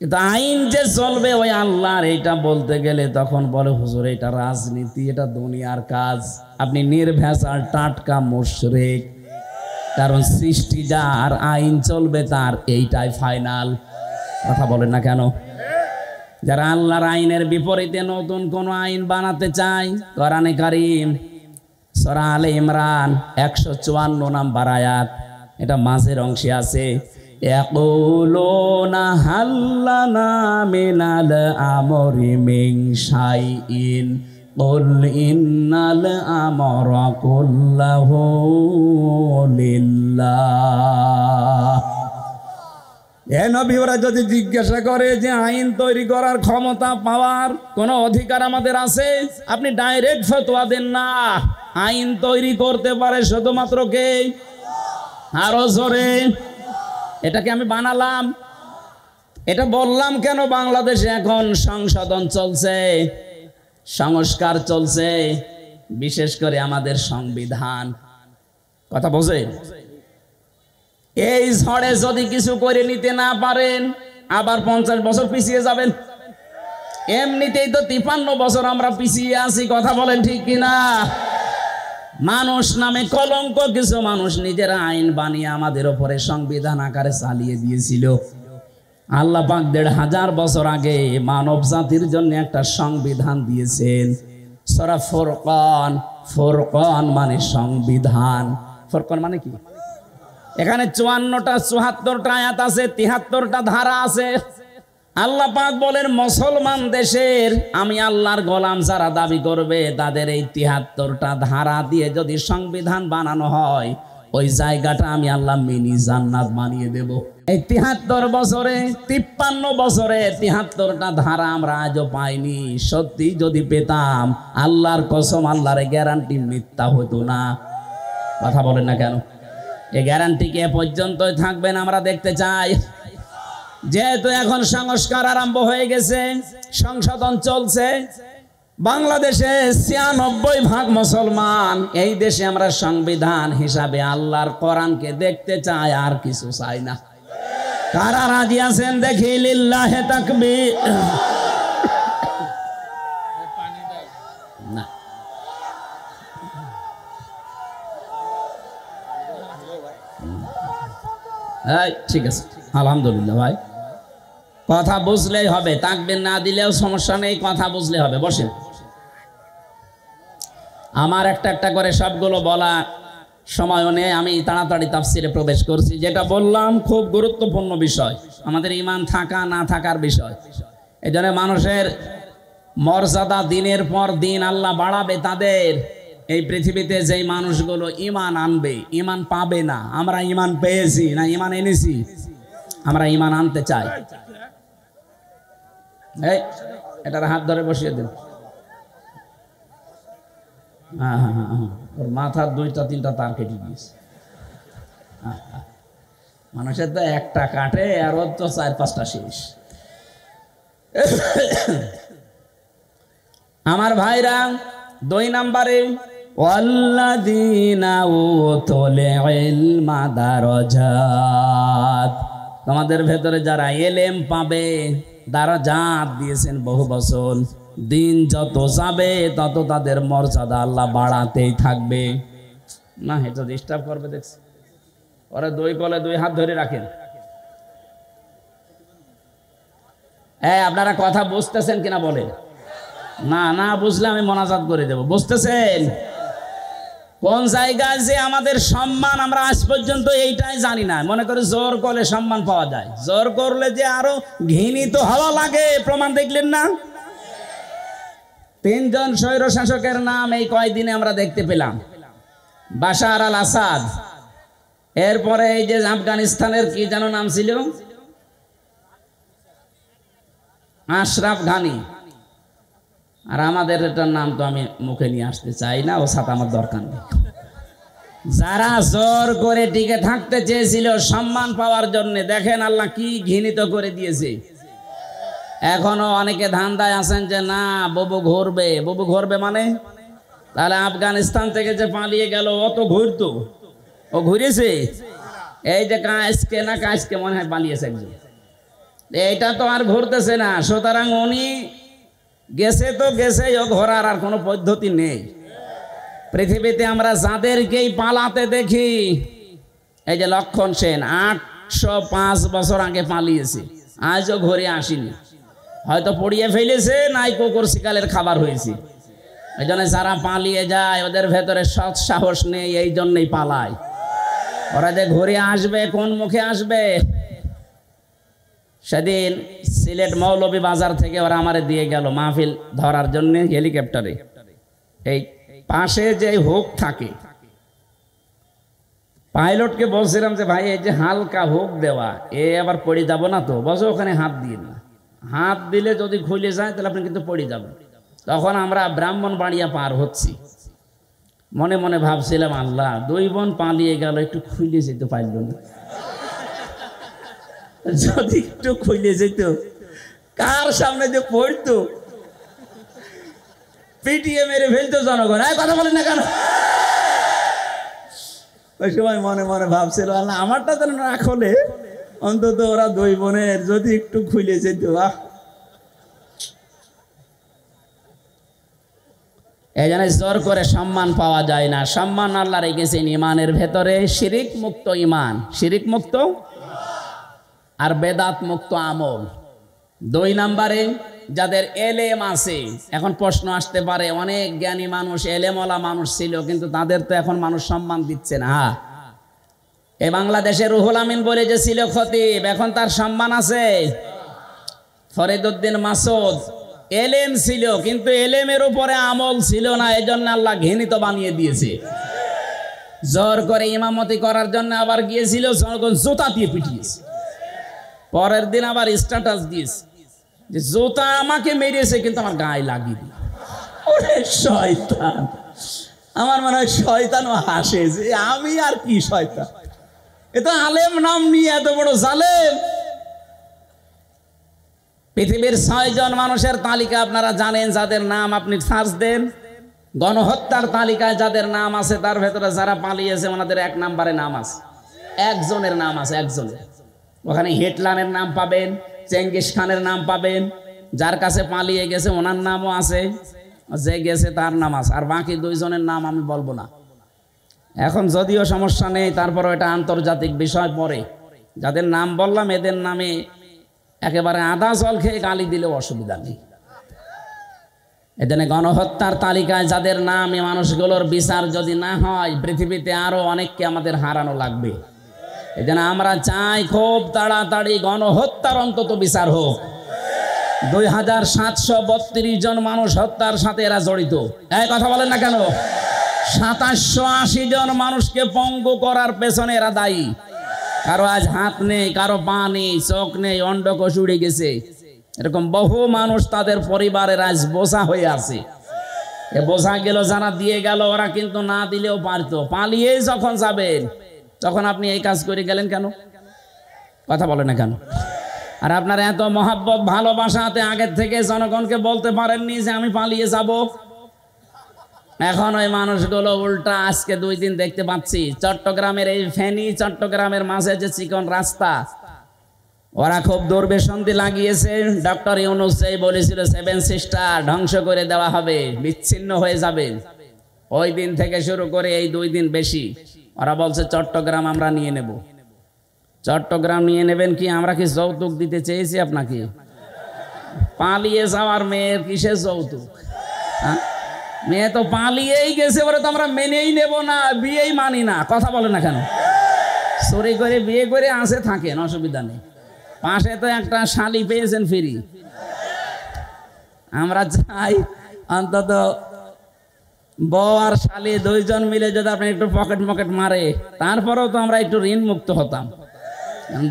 কিন্তু আইন যে চলবে ওই আল্লাহর, এইটা বলতে গেলে তখন বলে হুজুর এটা রাজনীতি, এটা দুনিয়ার কাজ। আপনি নির্ভেজাল টাটকা মুশরিক। কারণ সৃষ্টি যার, আইন চলবে তার, এইটাই ফাইনাল। কথা বলেন না কেন? যারা আল্লাহর আইনের বিপরীতে নতুন কোন আইন বানাতে চায়, কোরআনে কারীম সূরা আলে ইমরান 154 নাম্বার আয়াত, এটা মাঝের অংশে আছে। ইয়াকুলুনা হাল্লানা মিনাল আমরি মিন শাইইন কুল ইন্নাল আমরা কুল্লাহু লিল্লাহ। এ নবী, ওরা যদি জিজ্ঞাসা করে যে আইন তৈরি করার ক্ষমতা পাওয়ার কোন অধিকার আমাদের আছে, আপনি ডাইরেক্ট ফতোয়া দেন না। আইন তৈরি করতে পারে শুধুমাত্র কে? আরো জোরে। এটাকে আমি বানালাম, এটা বললাম কেন? বাংলাদেশে এখন সংশোধন চলছে, সংস্কার চলছে, বিশেষ করে আমাদের সংবিধান। কথা বোঝেন? এই ঝড়ে যদি কিছু করে নিতে না পারেন, আবার 50 বছর পিছিয়ে যাবেন। এমনিতেই তো 53 বছর আমরা পিছিয়ে আছি। কথা বলেন ঠিক কিনা? মানুষ নামে কলঙ্ক কিছু মানুষ নিজেরা আইন বানিয়ে আমাদের উপরে সংবিধান আকারে চালিয়ে দিয়েছিল। আল্লাহ পাক 1500 বছর আগে মানব জাতির জন্য একটা সংবিধান দিয়েছেন। সূরা ফুরকান, ফুরকান মানে সংবিধান। ফুরকান মানে কি? এখানে 54টা 74টা আয়াত আছে, 73টা ধারা আছে। আল্লাহ পাক বলেন মুসলমান দেশের আমি আল্লাহর গোলাম যারা দাবি করবে তাদের এই 73টা ধারা দিয়ে যদি সংবিধান বানানো হয়, ওই জায়গাটা আমি আল্লাহ মিনি জান্নাত বানিয়ে দেব। এই 73 বছরে 53 বছরে 73টা ধারা আমরা আজও পাইনি। সত্যি যদি পেতাম, আল্লাহর কসম, আল্লাহর গ্যারান্টি মিথ্যা হতো না। কথা বলেন না কেন? এই গ্যারান্টি কে পর্যন্তই থাকবেন আমরা দেখতে চাই। যেহেতু এখন সংস্কার আরম্ভ হয়ে গেছে, সংশোধন চলছে, বাংলাদেশে 96% মুসলমান। এই দেশে আমরা সংবিধান হিসাবে আল্লাহর কোরআনকে দেখতে চাই, আর কিছু চাই না। কারা রাজি আছেন দেখি? লিল্লাহে তাকবীর। না, ঠিক আছে, আলহামদুলিল্লাহ ভাই। কথা বুঝলেই হবে, তাকবীর না দিলেও সমস্যা নেই, কথা বুঝলে হবে। বসেন। আমার একটা একটা করে সবগুলো বলা সময়ও নেই, আমি তাড়াতাড়ি তাফসিরে প্রবেশ করছি। যেটা বললাম খুব গুরুত্বপূর্ণ বিষয়, আমাদের ঈমান থাকা না থাকার বিষয়। এই জন্য মানুষের মর্যাদা দিনের পর দিন আল্লাহ বাড়াবে তাদের এই পৃথিবীতে যেই মানুষগুলো ঈমান আনবে, ঈমান পাবে না। আমরা ঈমান পেয়েছি না ঈমান এনেছি? আমরা ঈমান আনতে চাই। এই এটার হাত ধরে বসিয়ে দিন। হ্যাঁ হ্যাঁ হ্যাঁ, ওর মাথার 2-3টা তার কেটে দিয়েছে। মানুষের তো একটা কাটে আর ওর তো 4-5টা শেষ। আমার ভাইরা, 2 নম্বরে ওয়াল্লাযীনা উতুল ইলমা দারাজাত, তোমাদের ভেতরে যারা এলেম পাবে দারাজাত দিয়েছেন বহু বছর। দিন যত যাবে তত তাদের মর্যাদা আল্লাহ বাড়াতেই থাকবে। না এটা ডিস্টার্ব করবে দেখছি। ওরা 2 কলে 2 হাত ধরে রাখেন। আপনারা কথা বুঝতেছেন কিনা বলেন? না না বুঝলে আমি মোনাজাত করে দেব। বুঝতেছেন? কোন জায়গায় যে আমাদের সম্মান আমরা আজ পর্যন্ত এইটাই জানি না। মনে করে জোর করলে সম্মান পাওয়া যায়, জোর করলে যে আরো ঘৃণিত হওয়া লাগে। প্রমাণ দেখলেন না? 3 জন স্বৈর শাসকের নাম এই কয়দিনে আমরা দেখতে পেলাম। বাশার আল আসাদ, এরপরে এই যে আফগানিস্তানের কি যেন নাম ছিল, আশরাফ ঘানি। আর আমাদের এটার নাম তো আমি মুখে নিয়ে আসতে চাই না, ও সাথে আমার দরকার নেই। যারা জোর করে টিকে থাকতে চেয়েছিল সম্মান পাওয়ার জন্য, দেখেন আল্লাহ কি ঘৃণিত করে দিয়েছে। এখনো অনেকে ধান্দায় আছেন যে না ববু ঘুরবে। ববু ঘুরবে মানে? তাহলে আফগানিস্তান থেকে যে পালিয়ে গেল ও তো ঘুরতো, ও ঘুরেছে। এই যে কাজকে না কাজকে মনে হয় পালিয়েছে একজন, এইটা তো আর ঘুরতেছে না। সুতরাং উনি গেছে তো গেছে, ও ঘোরার আর কোনো পদ্ধতি নেই। পৃথিবীতে আমরা যাদেরকেই পালাতে দেখি, এই যে লক্ষণ সেন 805 বছর আগে পালিয়েছে, আজও ঘুরে আসেনি। হয়তো পড়িয়ে ফেলেছে, নাই কুকুর শিকালের খাবার হয়েছে। এই জন্য যারা পালিয়ে যায় ওদের ভেতরে সৎ সাহস নেই, এই জন্যই পালায়। ওরা যে ঘুরে আসবে কোন মুখে আসবে? সেদিন সিলেট মৌলভী বাজার থেকে ওরা আমারে দিয়ে গেল মাহফিল ধরার জন্য হেলিকপ্টারে। এই পাশে যে হুক থাকে, পাইলটকে বলছিলাম যে ভাই এই যে হালকা হুক দেওয়া, এ আবার পড়ে যাব না তো? বসে ওখানে হাত দিয়ে না, হাত দিলে যদি খুলে যায় তাহলে আপনি কিন্তু পড়ে যাবেন। তখন আমরা ব্রাহ্মণবাড়িয়া পার হচ্ছি, মনে মনে ভাবছিলাম আল্লাহ 2 বোন পালিয়ে গেল, একটু খুলে যেতে পারল না। যদি একটু খুলে যেত, কার সামনে যে পড়তো, পিটিয়ে মেরে ফেলতো জনগণ। কথা বলেন না কেন? ওই সময় মনে মনে ভাবছিল আল্লাহ আমারটা যেন না খোলে, অন্তত ওরা 2 বোনের যদি একটু খুলে যেত। এই জন্য জোর করে সম্মান পাওয়া যায় না। সম্মান আল্লাহ রেখেছেন ইমানের ভেতরে। শিরিক মুক্ত ইমান, শিরিক মুক্ত আর বেদাত মুক্ত আমল। 2 নম্বরে যাদের এলেম আছে। এখন প্রশ্ন আসতে পারে, অনেক জ্ঞানী মানুষ এলেমওয়ালা মানুষ ছিল, কিন্তু তাদের তো এখন মানুষ সম্মান দিচ্ছে না। এই বাংলাদেশে রুহুল আমিন বলে যে ছিল খতিব, এখন তার সম্মান আছে? ফরিদউদ্দিন মাসুদ এলেম ছিল, কিন্তু এলেমের উপরে আমল ছিল না, এজন্য আল্লাহ ঘৃণিত বানিয়ে দিয়েছে। জোর করে ইমামতি করার জন্য আবার গিয়েছিল, জনগণ জুতা দিয়ে পিটিয়েছে। পরের দিন আবার স্ট্যাটাস দিয়েছে যে জুতা আমাকে মেরেছে কিন্তু আমার গায়ে লাগিয়ে দিল। ওরে শয়তান! আমার মনে হয় শয়তানও হাসে যে আমি আর কি শয়তান, এ তো আলেম নাম নিয়ে এত বড় জালেম। পৃথিবীর 6 জন মানুষের তালিকা আপনারা জানেন, যাদের নাম আপনি সার্চ দেন, গণহত্যার তালিকায় যাদের নাম আছে তার ভেতরে যারা পালিয়েছে ওনাদের 1 নম্বরে নাম আছে। একজনের নাম আছে, একজনের। ওখানে হিটলারের নাম পাবেন, চেঙ্গিস খানের নাম পাবেন, যার কাছে পালিয়ে গেছে ওনার নামও আছে, যে গেছে তার নাম আছে। আর বাকি 2 জনের নাম আমি বলবো না এখন, যদিও সমস্যা নেই, তারপরও এটা আন্তর্জাতিক বিষয়। পরে যাদের নাম বললাম এদের নামে একেবারে আদা জল খেয়ে গালি দিলেও অসুবিধা নেই। এজন্য গণহত্যার তালিকায় যাদের নাম, এই মানুষগুলোর বিচার যদি না হয়, পৃথিবীতে আরো অনেককে আমাদের হারানো লাগবে। এজন্য আমরা চাই খুব তাড়াতাড়ি গণহত্যার অন্তত বিচার হোক। 2732 জন মানুষ হত্যার সাথে এরা জড়িত। এই কথা বলেন না কেন? 2780 জন মানুষকে পঙ্গু করার পেছনে এরা দায়ী। কারো আজ হাত নেই, কারো পা নেই, চোখ নেই, অন্ডকোষ উড়ে গেছে। এরকম বহু মানুষ তাদের পরিবারের আজ বোঝা হয়ে আছে। এ বোঝা গেল যারা দিয়ে গেল, ওরা কিন্তু না দিলেও পারতো। পালিয়ে যখন যাবেন তখন আপনি এই কাজ করে গেলেন কেন? কথা বলে না কেন? আর আপনার এত মহাব্বত ভালোবাসাতে আগের থেকে জনগণকে বলতে পারেননি যে আমি পালিয়ে যাব। এখন ওই মানুষগুলো উল্টা আজকে 2 দিন দেখতে পাচ্ছি চট্টগ্রামের এই ফেনী চট্টগ্রামের মাঝে যে চিকন রাস্তা, ওরা খুব দুর্বেশন্তি লাগিয়েছে। ডক্টর ইউনূস বলেছিল 7 সিস্টার ধ্বংস করে দেওয়া হবে, বিচ্ছিন্ন হয়ে যাবে। ওই দিন থেকে শুরু করে এই 2 দিন বেশি ওরা বলছে চট্টগ্রাম আমরা নিয়ে নেব। চট্টগ্রাম নিয়ে নেবেন কি? আমরা কি যৌতুক দিতে চেয়েছি আপনাকে? পালিয়ে যাওয়ার মেয়ের কিসের যৌতুক? মেয়ে তো পালিয়েই গেছে, বলে তো আমরা মেনেই নেব না, বিয়েই মানি না। কথা বলে না কেন? চুরি করে বিয়ে করে আসে থাকেন, অসুবিধা নেই। পাশে তো একটা শালি পেয়েছেন ফ্রি। আমরা চাই অন্তত বউ আর শালি 2 জন মিলে যদি আপনি একটু পকেট মকেট মারে, তারপরেও তো আমরা একটু ঋণ মুক্ত হতাম।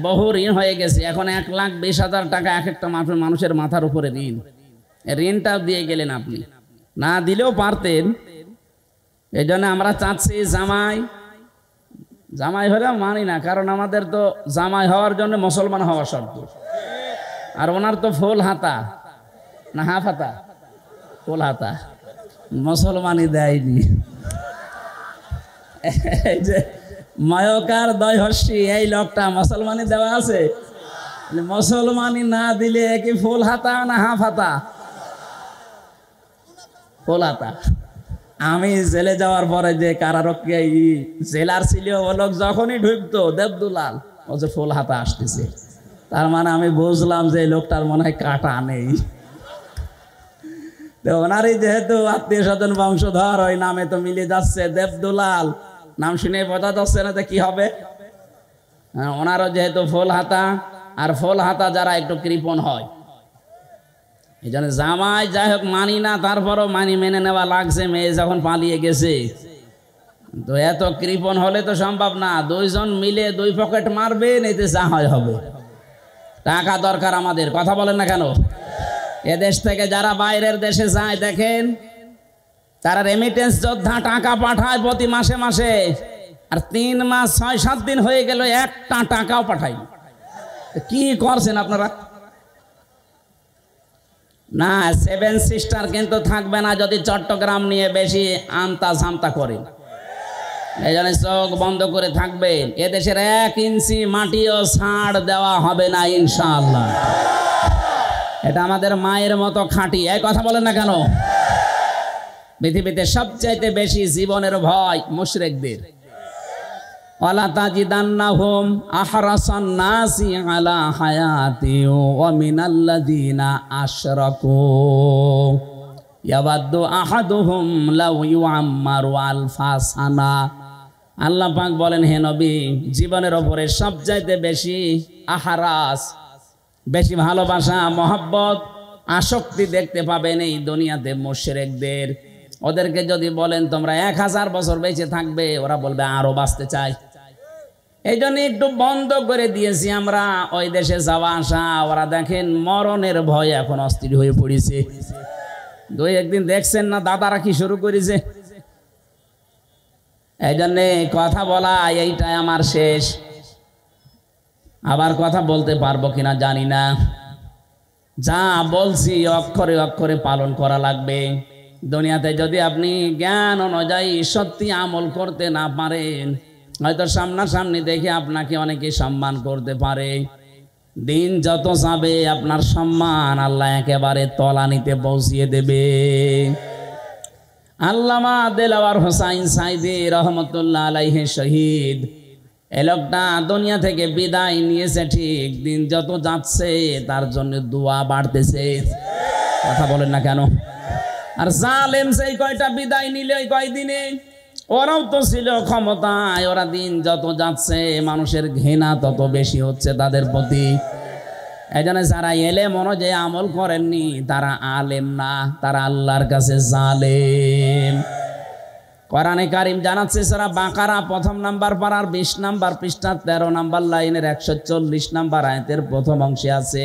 বহু ঋণ হয়ে গেছে। এখন 1,20,000 টাকা এক একটা মানুষের মাথার উপরে ঋণ। ঋণটাও দিয়ে গেলেন আপনি, না দিলেও পারতেন। এই জন্য আমরা চাচ্ছি জামাই হলেও মানি না, কারণ আমাদের তো জামাই হওয়ার জন্য মুসলমান হওয়া শর্ত। আর ওনার তো ফুল হাতা না হাফ হাতা? ফুল হাতা, মুসলমানই দেয়নি। এই যে ময়কার দয়হর্ষি এই লোকটা মুসলমানি দেওয়া আছে। মুসলমানি না দিলে কি ফুল হাতা না হাফ হাতা? ফুল হাতা। আমি জেলে যাওয়ার পরে যে কারারক্ষী জেলার ছিল, ও লোক যখনই ঢুকতো দেবদুলাল ও যে ফুল হাতা আসতেছে, তার মানে আমি বুঝলাম যে এই লোকটার মনে হয় কাটা নেই। তো ওনারই যেহেতু আত্মীয় স্বজন বংশধর, ওই নামে তো মিলে যাচ্ছে দেবদুলাল। নাম শুনে বোঝা যাচ্ছে না যে কি হবে। ওনারও যেহেতু ফুল হাতা, আর ফুল হাতা যারা একটু কৃপণ হয়, এই জন্য জামাই যাই হোক মানি না, তারপরও মেনে নেওয়া লাগছে। মেয়ে যখন পালিয়ে গেছে, তো এত কৃপণ হলে তো সম্ভব না। 2 জন মিলে 2 পকেট মারবেন, এতে যা হয় হবে। টাকা দরকার আমাদের, কথা বলেন না কেন? এদেশ থেকে যারা বাইরের দেশে যায় দেখেন, তারা রেমিটেন্স যোদ্ধা টাকা পাঠায় প্রতি মাসে মাসে, আর 3 মাস 6-7 দিন হয়ে গেল একটা টাকাও পাঠায়। কি করছেন আপনারা? না, 7 সিস্টার কিন্তু থাকবে না যদি চট্টগ্রাম নিয়ে বেশি আমতা ঝামতা করেন। এই জন্য চোখ বন্ধ করে থাকবেন। এদেশের 1 ইঞ্চি মাটিও ছাড় দেওয়া হবে না ইনশাআল্লাহ। এটা আমাদের মায়ের মতো খাঁটি। এই কথা বলেন না কেন? পৃথিবীতে সবচাইতে বেশি জীবনের ভয় মুশরিকদের। ওয়ালা তাজিদান্নাহুম আহরাসান নাসি আলা হায়াতি ওয়া মিনাল্লাযিনা আশরাকু ইয়াওয়াদ্দু আহাদুহুম লাউ ইউআম্মারু আলফা সানা। আল্লাহ পাক বলেন, হে নবী, জীবনের উপরে সবচাইতে বেশি আহরাস, বেশি ভালোবাসা, মহব্বত, আসক্তি দেখতে পাবেন এই দুনিয়াতে মুশরিকদের। ওদেরকে যদি বলেন তোমরা 1000 বছর বেঁচে থাকবে, ওরা বলবে আরো বাঁচতে চাই। এই জন্য একটু বন্ধ করে দিয়েছি আমরা ওই দেশে যাওয়া আসা। ওরা দেখেন মরণের ভয়ে এখন অস্থির হয়ে পড়েছে। 2-1 দিন দেখছেন না দাদারা কি শুরু করেছে। এই জন্যে কথা বলা এইটাই আমার শেষ। আবার কথা বলতে পারবো কিনা জানি না। যা বলছি অক্ষরে অক্ষরে পালন করা লাগবে। দুনিয়াতে যদি আপনি জ্ঞান অনুযায়ী সত্যি আমল করতে না পারেন, হয়তো সামনাসামনি দেখে আপনাকে অনেকে সম্মান করতে পারে। দিন যত যাবে আপনার সম্মান আল্লাহ একেবারে তলানিতে পৌঁছিয়ে দেবে। আল্লামা দেলাওয়ার হোসাইন সাইদি রহমতুল্লাহ আলাইহি শহীদ, এই লোকটা দুনিয়া থেকে বিদায় নিয়েছে ঠিক। দিন যত যাচ্ছে তার জন্য দোয়া বাড়তেছে। কথা বলেন না কেন? আর জালেম সেই কয়টা বিদায় নিলে ওই কয়দিনে, ওরাও তো ছিল ক্ষমতায়। ওরা দিন যত যাচ্ছে মানুষের ঘৃণা তত বেশি হচ্ছে তাদের প্রতি। এই জন্য যারা এলেম অনুযায়ী আমল করেননি তারা আলেম না, তারা আল্লাহর কাছে জালেম। কোরআনে কারিম জানাচ্ছে সূরা বাকারা প্রথম নাম্বার পারার 20 নাম্বার পৃষ্ঠা 13 নাম্বার লাইনের 140 নাম্বার আয়াতের প্রথম অংশে আছে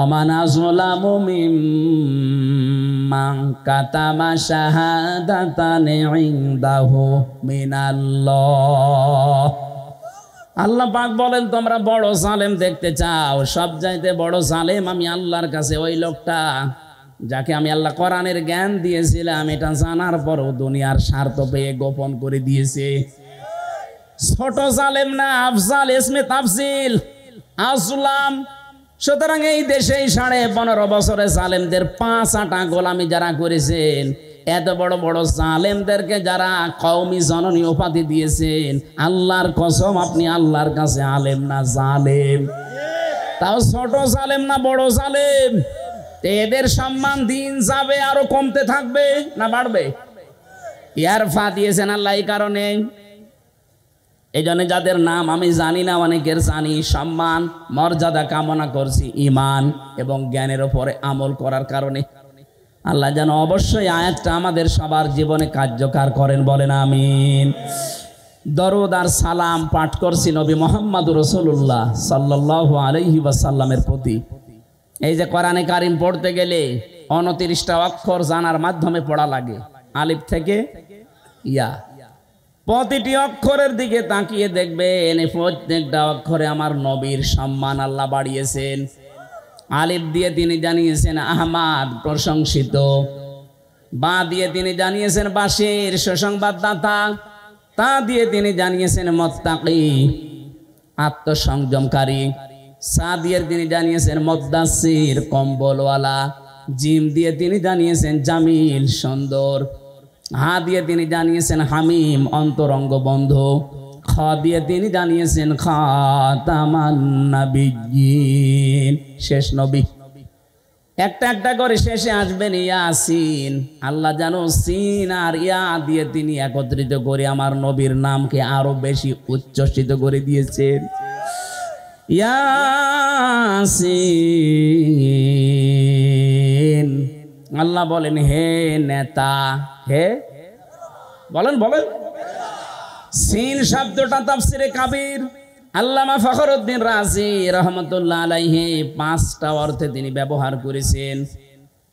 ওমান আযলামু মিম্মান কাতামা শাহাদাতান ইনদাহু মিনাল্লাহ। আল্লাহ পাক বলেন তোমরা বড় জালেম দেখতে চাও, সব চাইতে বড় জালেম আমি আল্লাহর কাছে ওই লোকটা যাকে আমি আল্লাহ কোরআনের জ্ঞান দিয়েছিলাম, এটা জানার পরও দুনিয়ার স্বার্থ পেয়ে গোপন করে দিয়েছে। ছোট জালেম না, আফজাল ইসমে তাফজিল আসলাম। সুতরাং এই দেশে 15.5 বছরে জালেমদের 5 আটা গোলামি যারা করেছেন, এত বড় বড় জালেমদেরকে যারা কওমি জননী উপাধি দিয়েছেন, আল্লাহর কসম আপনি আল্লাহর কাছে আলেম না জালেম। তাও ছোট জালেম না বড় জালেম। এদের সম্মান দিন যাবে আরো কমতে থাকবে না বাড়বে? ইয়ারফা দিয়েছেন আল্লাহ এই কারণে। এই জন্য যাদের নাম আমি জানি না, অনেকের জানি, সম্মান মর্যাদা কামনা করছি ঈমান এবং জ্ঞানের উপরে আমল করার কারণে। আল্লাহ যেন অবশ্যই আয়াতটা আমাদের সবার জীবনে কার্যকর করেন, বলেন আমিন। দরুদ আর সালাম পাঠ করছি নবী মুহাম্মদুর রাসূলুল্লাহ সাল্লাল্লাহু আলাইহি ওয়াসাল্লামের প্রতি। এই যে কোরআনে কারিম পড়তে গেলে 29টা অক্ষর জানার মাধ্যমে পড়া লাগে, আলিফ থেকে ইয়া। প্রতিটি অক্ষরের দিকে তাকিয়ে দেখবেন প্রত্যেকটা অক্ষরে আমার নবীর সম্মান আল্লাহ বাড়িয়েছেন। আলিফ দিয়ে তিনি জানিয়েছেন আহমদ প্রশংসিত, বা দিয়ে তিনি জানিয়েছেন বাশির সুসংবাদদাতা, তা দিয়ে তিনি জানিয়েছেন মুত্তাকি আত্মসংযমকারী, সা দিয়ে তিনি জানিয়েছেন মুদ্দাসির কম্বলওয়ালা, জিম দিয়ে তিনি জানিয়েছেন জামিল সুন্দর, হা দিয়ে তিনি জানিয়েছেন হামিম অন্তরঙ্গ বন্ধু, খ দিয়ে তিনি জানিয়েছেন খাতামান নাবিয়্যিন শেষ নবী। একটা একটা করে শেষে আসবেন ইয়াসিন। আল্লাহ জানো সিন আর ইয়া দিয়ে তিনি একত্রিত করে আমার নবীর নামকে আরো বেশি উচ্চসিত করে দিয়েছেন। ইয়াসিন। আল্লাহ বলেন হে নেতা, হে বলেন বলেন। সিন শব্দটা তাফসিরে কাবির আল্লামা ফখরুদ্দিন রাজি রহমতুল্লাহ আলাইহি 5টা অর্থে তিনি ব্যবহার করেছেন।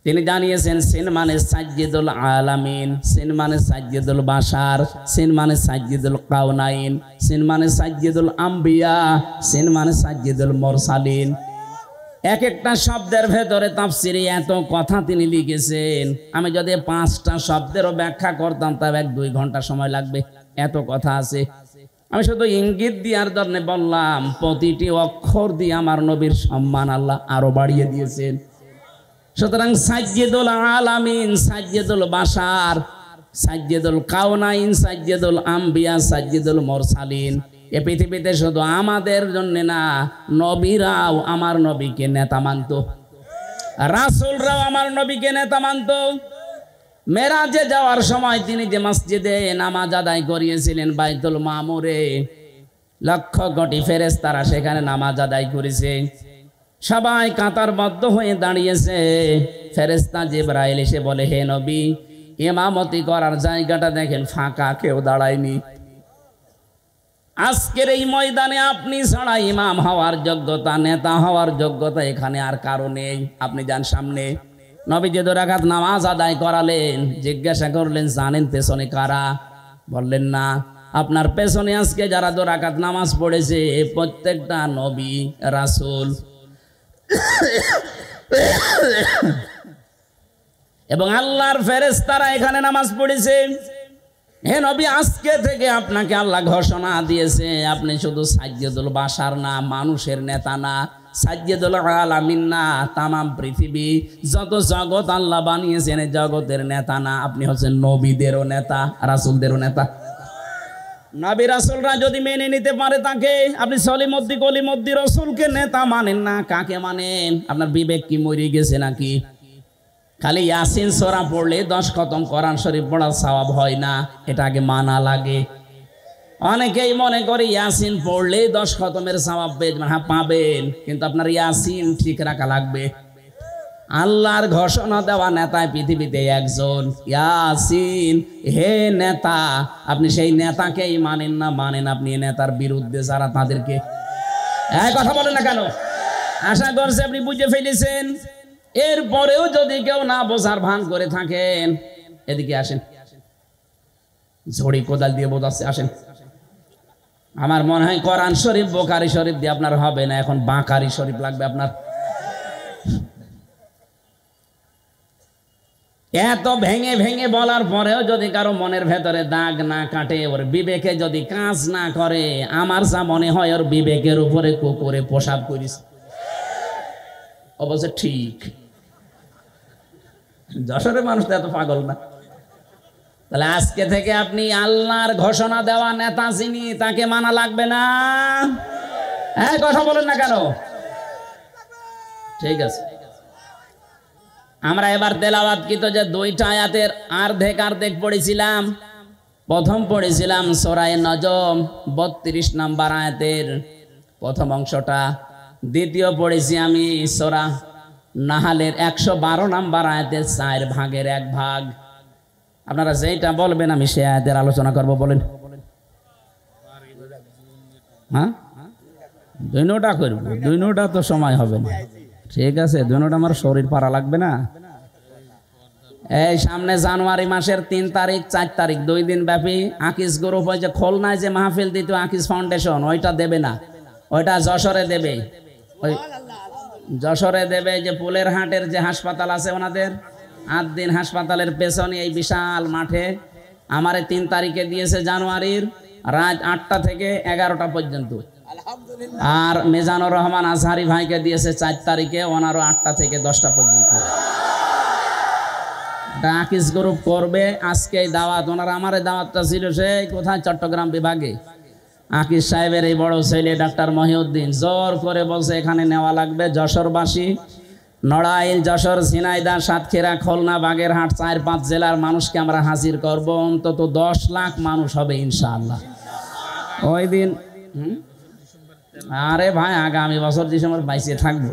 তিনি জানিয়েছেন সিন মানে সাজ্জিদুল আলামিন, সিন মানে সাজ্জিদুল বাশার, সিন মানে সাজ্জিদুল কাউনাইন, সিন মানে সাজ্জিদুল আম্বিয়া, সিন মানে সাজ্জিদুল মুরসালিন। এক একটা শব্দের ভেতরে তাফসিরে এত কথা তিনি লিখেছেন, আমি যদি 5টা শব্দেরও ব্যাখ্যা করতাম তবে 1-2 ঘন্টা সময় লাগবে, এত কথা আছে। আমি শুধু ইঙ্গিত দিয়ার জন্য বললাম, প্রতিটি অক্ষর দিয়ে আমার নবীর সম্মান আল্লাহ আরো বাড়িয়ে দিয়েছেন। সুতরাং সাজ্জিদুল আলামিন, সাজ্জিদুল বাশার, সাজ্জিদুল কাউনাইন, সাজ্জিদুল আম্বিয়া, সাজ্জিদুল মুরসালিন। এ পৃথিবীতে শুধু আমাদের জন্য না, নবীরাও আমার নবীকে নেতা মানত, রাসূলরাও আমার নবীকে নেতা মানত। মেরাজে যাওয়ার সময় তিনি যে মসজিদে নামাজ আদায় করিয়েছিলেন বাইতুল মামুরে, লক্ষ কোটি ফেরেশতারা সেখানে নামাজ আদায় করেছে। সবাই কাতারবদ্ধ হয়ে দাঁড়িয়েছে। ফেরেশতা জিবরাইল এসে বলে, হে নবী, ইমামতি করার জায়গাটা দেখেন ফাঁকা, কেউ দাঁড়ায়নি। আজকের এই ময়দানে আপনি ছাড়া ইমাম হওয়ার যোগ্যতা, নেতা হওয়ার যোগ্যতা এখানে আর কারো নেই। আপনি যান সামনে। নবী যে 2 রাকাত নামাজ আদায় করালেন, জিজ্ঞাসা করলেন জানেন পেছনে কারা? বললেন না। আপনার পেছনে আজকে যারা 2 রাকাত নামাজ পড়েছে প্রত্যেকটা নবী রাসূল এবং আল্লাহর ফেরেশতারা এখানে নামাজ পড়েছে। হে নবী, আজকে থেকে আপনাকে আল্লাহ ঘোষণা দিয়েছে আপনি শুধু সাজ্জিদুল বাশার না, মানুষের নেতা না, সাজ্জিদুল আলামিন না, তামাম পৃথিবী যত জগৎ আল্লাহ বানিয়েছেন জগতের নেতা না, আপনি হচ্ছেন নবীদেরও নেতা, রাসূলদেরও নেতা। নবী রাসূলরা যদি মেনে নিতে পারে তাকে, আপনি সলিমুদ্দি কলিমুদ্দি রাসূলকে নেতা মানেন না, কাকে মানেন? আপনার বিবেক কি মরে গেছে নাকি? খালি ইয়াসিন সূরা পড়লে 10 খতম কোরআন শরীফ পড়ার সওয়াব হয় না, এটা আগে মানা লাগে। অনেকেই মনে করে ইয়াসিন পড়লে 10 খতমের সওয়াব পাবেন, কিন্তু আপনার ইয়াসিন ঠিক রাখা লাগবে। আল্লাহর ঘোষণা দেওয়া নেতায় পৃথিবীতে একজন, ইয়াসিন। হে নেতা, আপনি সেই নেতাকেই মানেন না, মানেন আপনি নেতার বিরুদ্ধে যারা, তাদেরকে। এই কথা বলেন না কেন? আশা করছি আপনি বুঝে ফেলেছেন। এরপরেও যদি কেউ না বোঝার ভান করে থাকেন, এদিকে আসেন, ঝড়ি কোদাল দিয়ে বোঝাচ্ছে, আসেন। আমার মনে হয় কোরআন শরীফ বোখারি শরীফ দিয়ে আপনার হবে না, এখন বাঁকারি শরীফ লাগবে আপনার। এত ভেঙে ভেঙে বলার পরেও যদি কারো মনের ভেতরে দাগ না কাটে, ওর বিবেকে যদি কাজ না করে, আমার যা মনে হয় ওর বিবেকের উপরে কুকুরে পোশাক করিস। অবশ্য ঠিক, যশোরের মানুষ তো এত পাগল না। তাহলে আজকে থেকে আপনি আল্লাহর ঘোষণা দেওয়া নেতা যিনি, তাকে মানা লাগবে না। হ্যাঁ, কথা বলেন না কেন? ঠিক আছে, আমরা এবার তেলাওয়াতকৃত যে দুইটা আয়াতের অর্ধেক পড়েছিলাম। প্রথম পড়েছিলাম সূরা নজম 32 নম্বর আয়াতের প্রথম অংশটা। দ্বিতীয় পড়েছি আমি সূরা নাহালের 112 নম্বর আয়াতের 4 ভাগের 1 ভাগ। আপনারা যেটা বলবেন আমি সেই আয়াতের আলোচনা করব। বলেন। হ্যাঁ, দুইটা করব, দুইটা তো সময় হবে না। ঠিক আছে, দুইটা আমার শরীর পারা লাগবে না। এই সামনে জানুয়ারি মাসের 3 তারিখ 4 তারিখ 2 দিন ব্যাপী আকিস গ্রুপ, ওই যে খুলনায় যে মাহফিল দিত আকিস ফাউন্ডেশন, ওইটা দেবে না, ওইটা যশোরে দেবে। ওই যশোরে দেবে যে পুলের হাটের যে হাসপাতাল আছে ওনাদের, 8 দিন হাসপাতালের পেছনে এই বিশাল মাঠে আমারে 3 তারিখে দিয়েছে জানুয়ারির, রাত 8টা থেকে 11টা পর্যন্ত। আর মেজানুর রহমান আজহারি ভাইকে দিয়েছে 4 তারিখে, ওনারও 8টা থেকে 10টা পর্যন্ত। আকিস গ্রুপ করবে আজকে দাওয়াত। ওনার আমারে দাওয়াতটা ছিল সেই কোথায়, চট্টগ্রাম বিভাগে। আকিস সাহেবের এই বড় ছেলে ডাক্তার মহিউদ্দিন জোর করে বলছে এখানে নেওয়া লাগবে। যশোরবাসী, নড়াইল, যশোর, ঝিনাইদহ, সাতক্ষীরা, খুলনা, বাগেরহাট 4-5 জেলার মানুষকে আমরা হাজির করব। অন্তত 10 লাখ মানুষ হবে ইনশাআল্লাহ ওই দিন। আরে ভাই, আগামী বছর ডিসেম্বর 22-এ থাকবো।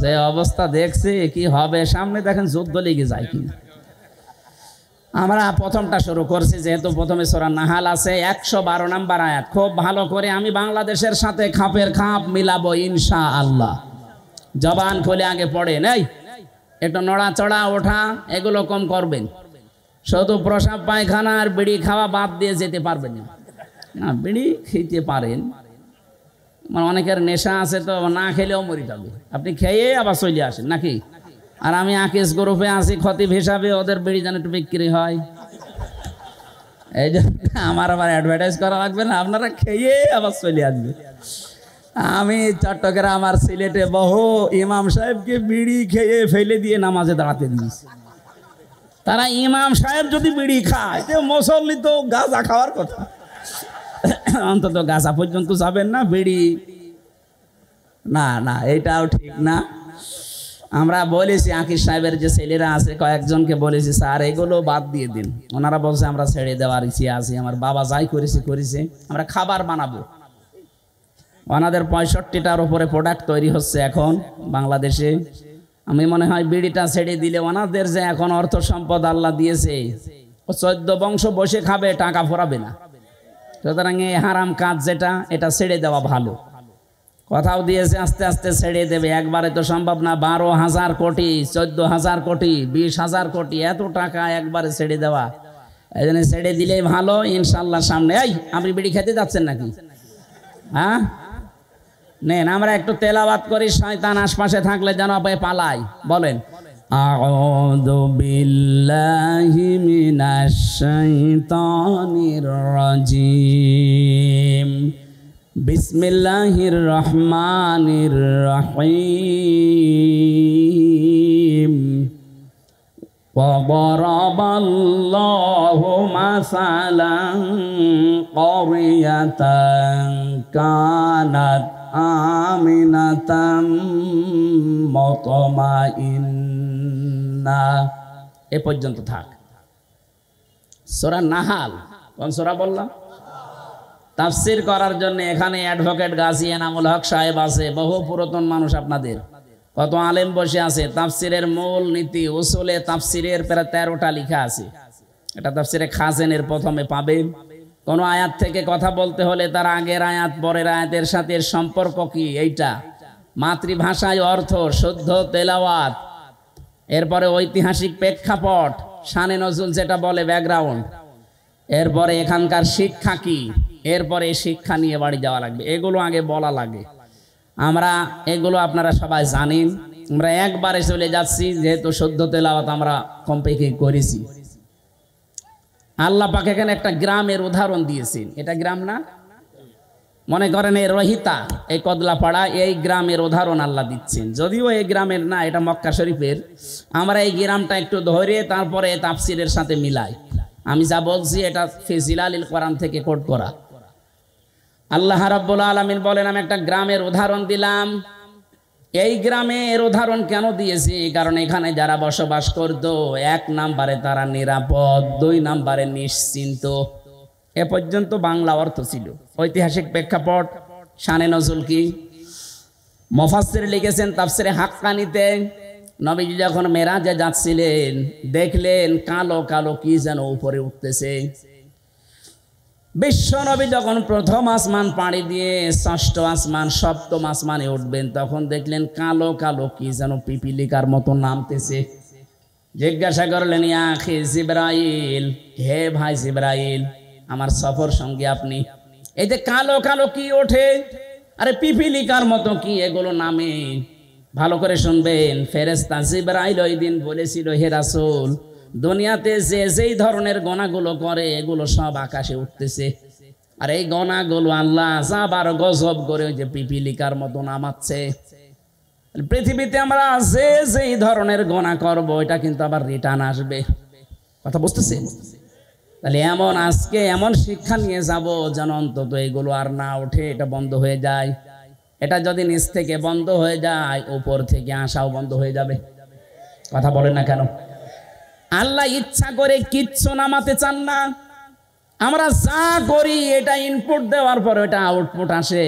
যে অবস্থা দেখছি কি হবে সামনে, দেখেন যুদ্ধ লেগে যায় কিনা। আমরা প্রথমটা শুরু করছি, যেহেতু প্রথমে সূরা নাহাল আছে 112 নম্বর আয়াত। খুব ভালো করে আমি বাংলাদেশের সাথে খাপের খাপ মিলাবো ইনশাআল্লাহ। জবান খুলে আগে পড়েন, এই একটু নড়াচড়া ওঠা এগুলো কম করবেন। শুধু প্রসাব পায়খানা আর বিড়ি খাওয়া বাদ দিয়ে যেতে পারবেন না। বিড়ি খেতে পারেন, মানে অনেকের নেশা আছে তো, না খেলেও মরে যাবে। আপনি খেয়ে আবার চলে আসেন নাকি। আর আমি আকিস গ্রুপে আছি খতিব হিসাবে, ওদের বিড়ি যেন একটু বিক্রি হয়, এই জন্য আমার আবার অ্যাডভার্টাইজ করা লাগবে না, আপনারা খেয়ে আবার চলে আসবে। আমি চট্টগ্রাম আর সিলেটে বহু ইমাম সাহেবকে বিড়ি খেয়ে ফেলে দিয়ে নামাজে দাঁড়াতে দিয়েছি। তারা ইমাম সাহেব যদি বিড়ি খায়, মুসল্লি তো গাঁজা খাওয়ার কথা, অন্তত গাঁজা পর্যন্ত যাবেন না, বিড়ি না। না, এটাও ঠিক না। আমরা বলেছি আকিস সাহেবের যে ছেলেরা আছে কয়েকজনকে বলেছি, স্যার এগুলো বাদ দিয়ে দিন। ওনারা বলছে আমরা ছেড়ে দেওয়ার ইচ্ছে আছে, আমার বাবা যাই করেছে। আমরা খাবার বানাবো। ওনাদের 65টার উপরে প্রোডাক্ট তৈরি হচ্ছে এখন বাংলাদেশে। আমি মনে হয় বিড়িটা ছেড়ে দিলে ওনাদের যে এখন অর্থ সম্পদ আল্লাহ দিয়েছে, ও 14 বংশ বসে খাবে, টাকা ফোরাবে না। সুতরাং এই হারাম কাজ যেটা, এটা ছেড়ে দেওয়া ভালো। কথাও দিয়েছে আস্তে আস্তে ছেড়ে দেবে, একবারে তো সম্ভব না। 12,000 কোটি, 14,000 কোটি, 20,000 কোটি, এত টাকা একবারে ছেড়ে দেওয়া, এই জন্য ছেড়ে দিলেই ভালো ইনশাল্লাহ। সামনে এই আপনি বিড়ি খেতে যাচ্ছেন নাকি? হ্যাঁ, নেন আমরা একটু তেলাওয়াত করি, শয়তান আশপাশে থাকলে যেন পালাই। বলেন, আউযু বিল্লাহি মিনাশ শাইতানির রাজিম, বিসমিল্লাহির রহমানির রহিম। وضرب الله مثلا قرية كانت آمنة مطمئنة। এ পর্যন্ত থাক। সূরা নাহাল, কোন সূরা বললাম? তাফসীর করার জন্য এখানে অ্যাডভোকেট গাজী এনামুল হক সাহেব আছে, বহু পুরাতন মানুষ আপনাদের। কত আলেম বসে আছে, তাফসিরের মূল নীতি উসুলে তাফসিরের প্রায় 13টা লেখা আছে। এটা তাফসিরে খাজেনের প্রথমে পাবেন। কোন আয়াত থেকে কথা বলতে হলে তার আগের আয়াত পরের আয়াতের সাথে সম্পর্ক কি, এইটা মাতৃভাষায় অর্থ, শুদ্ধ তেলাওয়াত, এরপরে ঐতিহাসিক প্রেক্ষাপট, শানে নজরুল যেটা বলে ব্যাকগ্রাউন্ড, এরপরে এখানকার শিক্ষা কি, এরপরে শিক্ষা নিয়ে বাড়ি যাওয়া লাগবে। এগুলো আগে বলা লাগে। আমরা এগুলো আপনারা সবাই জানেন। আমরা একবারে চলে যাচ্ছি, যেহেতু শুদ্ধ তেলাওয়াত আমরা কমপেকে করেছি। আল্লাহ পাক এখানে একটা গ্রামের উদাহরণ দিয়েছেন। এটা গ্রাম না, মনে করেন এই রহিতা, এই কদলাপাড়া, এই গ্রামের উদাহরণ আল্লাহ দিচ্ছেন। যদিও এই গ্রামের না, এটা মক্কা শরীফের। আমরা এই গ্রামটা একটু ধরে তারপরে তাফসিরের সাথে মিলাই। আমি যা বলছি এটা ফি জিলালিল কোরআন থেকে কোট করা। আল্লাহ রাব্বুল আলামিন বলেন, আমি একটা গ্রামের উদাহরণ দিলাম। এই গ্রামের উদাহরণ কেন দিয়েছি? কারণ এখানে যারা বসবাস করত, 1 নম্বরে তারা নিরাপদ, 2 নম্বরে নিশ্চিন্ত। এ পর্যন্ত বাংলা অর্থ ছিল। ঐতিহাসিক প্রেক্ষাপট, শানে নজরুল কি, মুফাসসির লিখেছেন তাফসিরে হাক্কানিতে, নবীজি যখন মেরাজে যাচ্ছিলেন দেখলেন কালো কালো কি যেন উপরে উঠতেছে। বিশ্ব নবী যখন প্রথম আসমান পাড়ি দিয়ে 6ষ্ঠ আসমান 7ম আসমানে উঠবেন, তখন দেখলেন কালো কালো কি যেন পিপিলিকার মতো নামতেছে। জিজ্ঞাসা করলেন, ইয়া আখি জিবরাইল, হে ভাই জিবরাইল, আমার সফর সঙ্গী আপনি, এই যে কালো কালো কি ওঠে, আরে পিপিলিকার মতো কি এগুলো নামে? ভালো করে শুনবেন, ফেরেশতা জিবরাইল ওই দিন বলেছিল, হে রাসূল, দুনিয়াতে যে যেই ধরনের গোনাগুলো করে এগুলো সব আকাশে উঠতেছে, আর এই গোনাগুলো আল্লাহ আবার গজব করে ওই যে পিপিলিকার মতো নামাচ্ছে। পৃথিবীতে আমরা যে যেই ধরনের গোনা করব এটা কিন্তু আবার রিটার্ন আসবে। কথা বুঝতেছেন? তাহলে এমন আজকে এমন শিক্ষা নিয়ে যাব যেন অন্তত এগুলো আর না ওঠে, এটা বন্ধ হয়ে যায়। এটা যদি নিচ থেকে বন্ধ হয়ে যায়, উপর থেকে আসাও বন্ধ হয়ে যাবে। কথা বলেন না কেন? আল্লাহ ইচ্ছা করে কিচ্ছু নামাতে চান না। আমরা যা করি এটা ইনপুট দেওয়ার পর এটা আউটপুট আসে।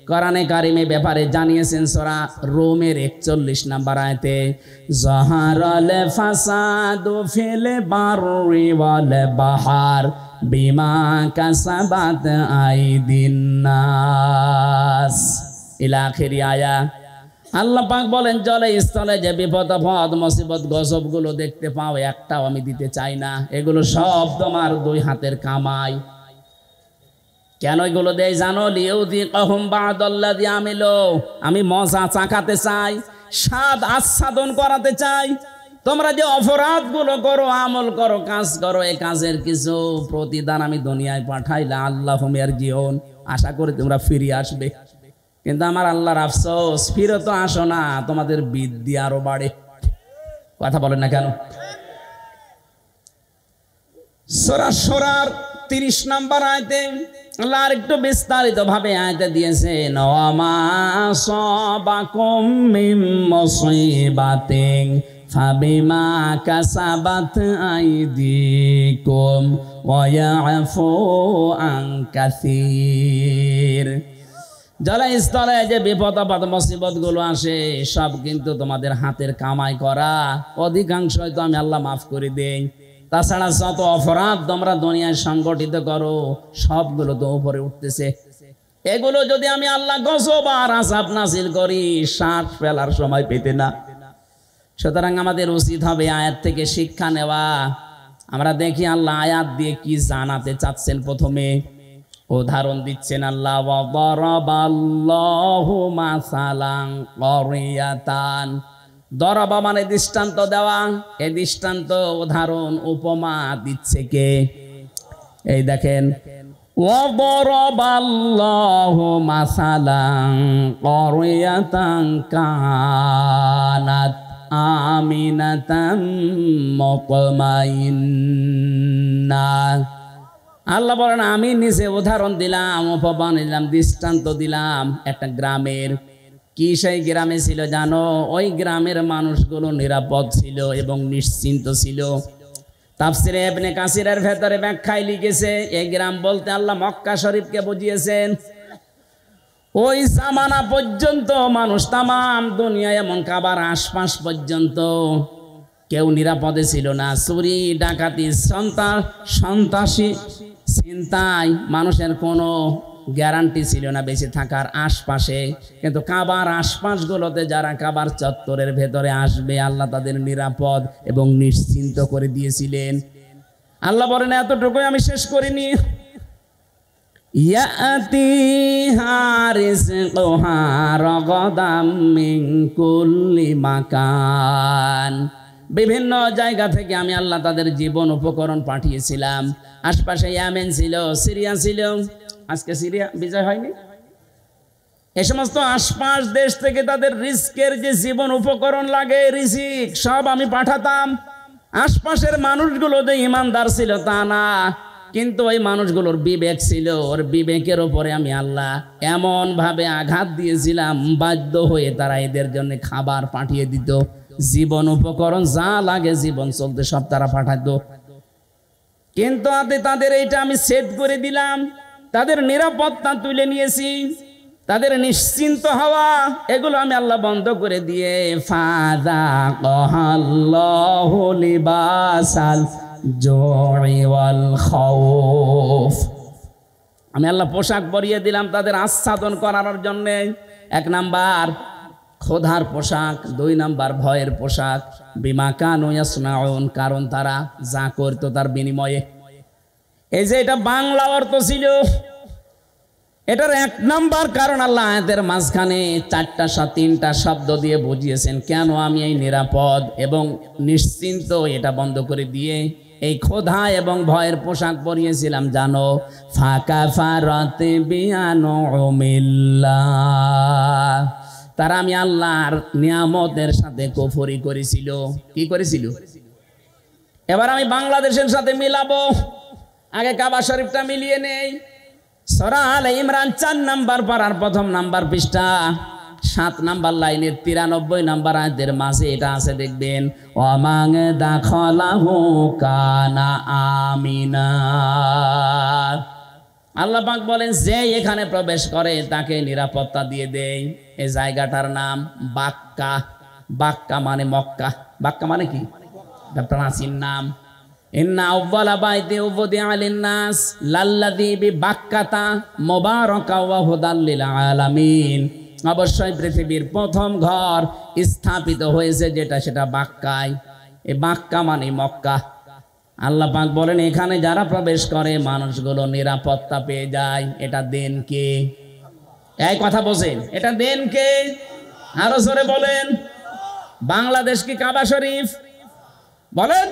কোরআনে কারিমে ব্যাপারে জানিয়েছেন সূরা রুমের 41 নম্বর আয়াতে, যাহারাল ফাসাদু ফিল বাররি ওয়াল বাহার বিমা কাসাবাত আইদিন নাস ইলা আখির আয়া। আল্লাহ পাক বলেন, জলে স্থলে যে বিপদ আপদ মুসিবত গজব গুলো দেখতে পাও, একটাও আমি দিতে চাই না। এগুলো সব তোমার 2 হাতের কামাই। কেন এগুলো দেয় জানো? লিউযিকাহুম বা'দাল্লাযী আমিলু, আমি মজা চাকাতে চাই, স্বাদ আস্বাদন করাতে চাই। তোমরা যে অপরাধ গুলো করো, আমল করো, কাজ করো, এই কাজের কিছু প্রতিদান আমি দুনিয়ায় পাঠাইলা আল্লাহুম ইয়ারজিউন, আশা করি তোমরা ফিরে আসবে। কিন্তু আমার আল্লাহর আফসোস, ফিরে তো আসো না, তোমাদের বিদ্যা আরো বাড়ে। কথা বলেন না কেন? সূরা শুরার 30 নম্বর আয়াতে আল্লাহ আরেকটু বিস্তারিত ভাবে আয়াতে দিয়েছেন, ওয়া মা সাবাকুম মিন মুসিবাতিন ফাবিমা কাসাবাত আইদিকুম ওয়া ইয়াফু আন কাসীর। জলস্থলে যে বিপদ আপদ মুসিবত গুলো আসে সব কিন্তু তোমাদের হাতের কামাই করা, অধিকাংশই তো আমি আল্লাহ মাফ করে দেই। তাছাড়া যত অপরাধ তোমরা দুনিয়ায় সংগঠিত করো সবগুলো তো উপরে উঠতেছে। এগুলো যদি আমি আল্লাহ গজব আর আযাব নাযিল করি, শ্বাস ফেলার সময় পেতে না। সুতরাং আমাদের উচিত হবে আয়াত থেকে শিক্ষা নেওয়া। আমরা দেখি আল্লাহ আয়াত দিয়ে কি জানাতে চাচ্ছেন। প্রথমে উদাহরণ দিচ্ছেন আল্লাহ, ওয়া দারাবাল্লাহু মাসালান ক্বরিয়াতান। দরাবা মানে দৃষ্টান্ত দেওয়া, এই দৃষ্টান্ত উদাহরণ উপমা দিচ্ছে কে? এই দেখেন, ওয়া দারাবাল্লাহু মাসালান ক্বরিয়াতান কানাত আমিনাতাম মুতমাইন্না। আল্লাহ বলেন, আমি নিজে উদাহরণ দিলাম, উপমা দিলাম, দৃষ্টান্ত দিলাম একটা গ্রামের। কি সেই গ্রামে ছিল জানো? ওই গ্রামের মানুষগুলো নিরাপদ ছিল এবং নিশ্চিন্ত ছিল। তাফসিরে ইবনে কাসিরের ভেতরে ব্যাখ্যায় লিখেছে, এই গ্রাম বলতে আল্লাহ মক্কা শরীফকে বুঝিয়েছেন। ওই জামানা পর্যন্ত মানুষ তামাম দুনিয়ায় এমন কাবার আশপাশ পর্যন্ত কেউ নিরাপদে ছিল না। চুরি ডাকাতি সন্ত্রাসী চিন্তায় মানুষের কোনো গ্যারান্টি ছিল না বেঁচে থাকার আশপাশে। কিন্তু কাবার আশপাশগুলোতে যারা কাবার চত্বরের ভেতরে আসবে আল্লাহ তাদের নিরাপদ এবং নিশ্চিন্ত করে দিয়েছিলেন। আল্লাহ বলেন এতটুকুই আমি শেষ করিনি, ইয়াতিহা রিজকুহা রাগাদাম মিন কুল্লি মাকান, বিভিন্ন জায়গা থেকে আমি আল্লাহ তাদের জীবন উপকরণ পাঠিয়েছিলাম। আশপাশে ইয়েমেন ছিল, সিরিয়া ছিল, আজকে সিরিয়া বিজয় হয়নি। এই সমস্ত আশপাশ দেশ থেকে তাদের রিস্কের যে জীবন উপকরণ লাগে, রিজিক সব আমি পাঠাতাম। আশপাশের মানুষগুলো যে ইমানদার ছিল তা না, কিন্তু ওই মানুষগুলোর বিবেক ছিল, ওর বিবেকের উপরে আমি আল্লাহ এমন ভাবে আঘাত দিয়েছিলাম, বাধ্য হয়ে তারা এদের জন্য খাবার পাঠিয়ে দিত, জীবন উপকরণ যা লাগে জীবন চলতে সব তারা পাঠাতো। কিন্তু তাদের এইটা আমি সেট করে দিলাম, তাদের নিরাপত্তা তুলে নিয়েছি, তাদের নিশ্চিন্ত হওয়া এগুলো আমি আল্লাহ বন্ধ করে দিয়ে ফাযাকাল্লাহু লিবাসাল জুই ওয়াল খাউফ, আমি আল্লাহ পোশাক পরিয়ে দিলাম তাদের আচ্ছাদন করানোর জন্য। 1 নাম্বার ক্ষুধার পোশাক, 2 নাম্বার ভয়ের পোশাক, বিমা কানু ইয়াসনাউন, কারণ তারা যা করতো তার বিনিময়ে। এই যে এটা বাংলা অর্থ ছিল, এটার 1 নাম্বার কারণ আল্লাহ আয়াতের মাঝখানে 3টা শব্দ দিয়ে বুঝিয়েছেন কেন আমি এই নিরাপদ এবং নিশ্চিন্ত এটা বন্ধ করে দিয়ে এই ক্ষুধা এবং ভয়ের পোশাক পরিয়েছিলাম। জানো, ফাকাফারাত বিআনউমিল্লাহ, তারা আমি আল্লাহর নিয়ামতের সাথে কুফরি করেছিল। কি করেছিল? এবার আমি বাংলাদেশের সাথে মিলাবো, আগে কাবা শরীফটা মিলিয়ে নেই। সূরা আলে ইমরান 4 নাম্বার পারার 1ম নাম্বার পৃষ্ঠা 7 নাম্বার লাইনের 93 নাম্বার আয়াতের মাঝে এটা আছে, দেখবেন ওয়ামান দাখালাহু কানা আমিনা। আল্লাহ পাক বলেন যে এখানে প্রবেশ করে তাকে নিরাপত্তা দিয়ে দেয়। এই জায়গাটার নাম বাক্কা। বাক্কা মানে মক্কা। বাক্কা মানে কি? একটা নাসির নাম। ইন্না আউওয়ালা বাইতি উযিআ লিন-নাস লাল্লাযী বিবাক্কাতা মুবারাকা ওয়া হুদাল লিল আলামিন, অবশ্যই পৃথিবীর প্রথম ঘর স্থাপিত হয়েছে যেটা, সেটা বাক্কায়। এই বাক্কা মানে মক্কা। আল্লাহ পাক বলেন এখানে যারা প্রবেশ করে মানুষগুলো নিরাপত্তা পেয়ে যায়। এটা দেন কে? এই কথা বলেন, এটা দেন কে? আরো জোরে বলেন। বাংলাদেশ কি কাবা শরীফ? বলেন।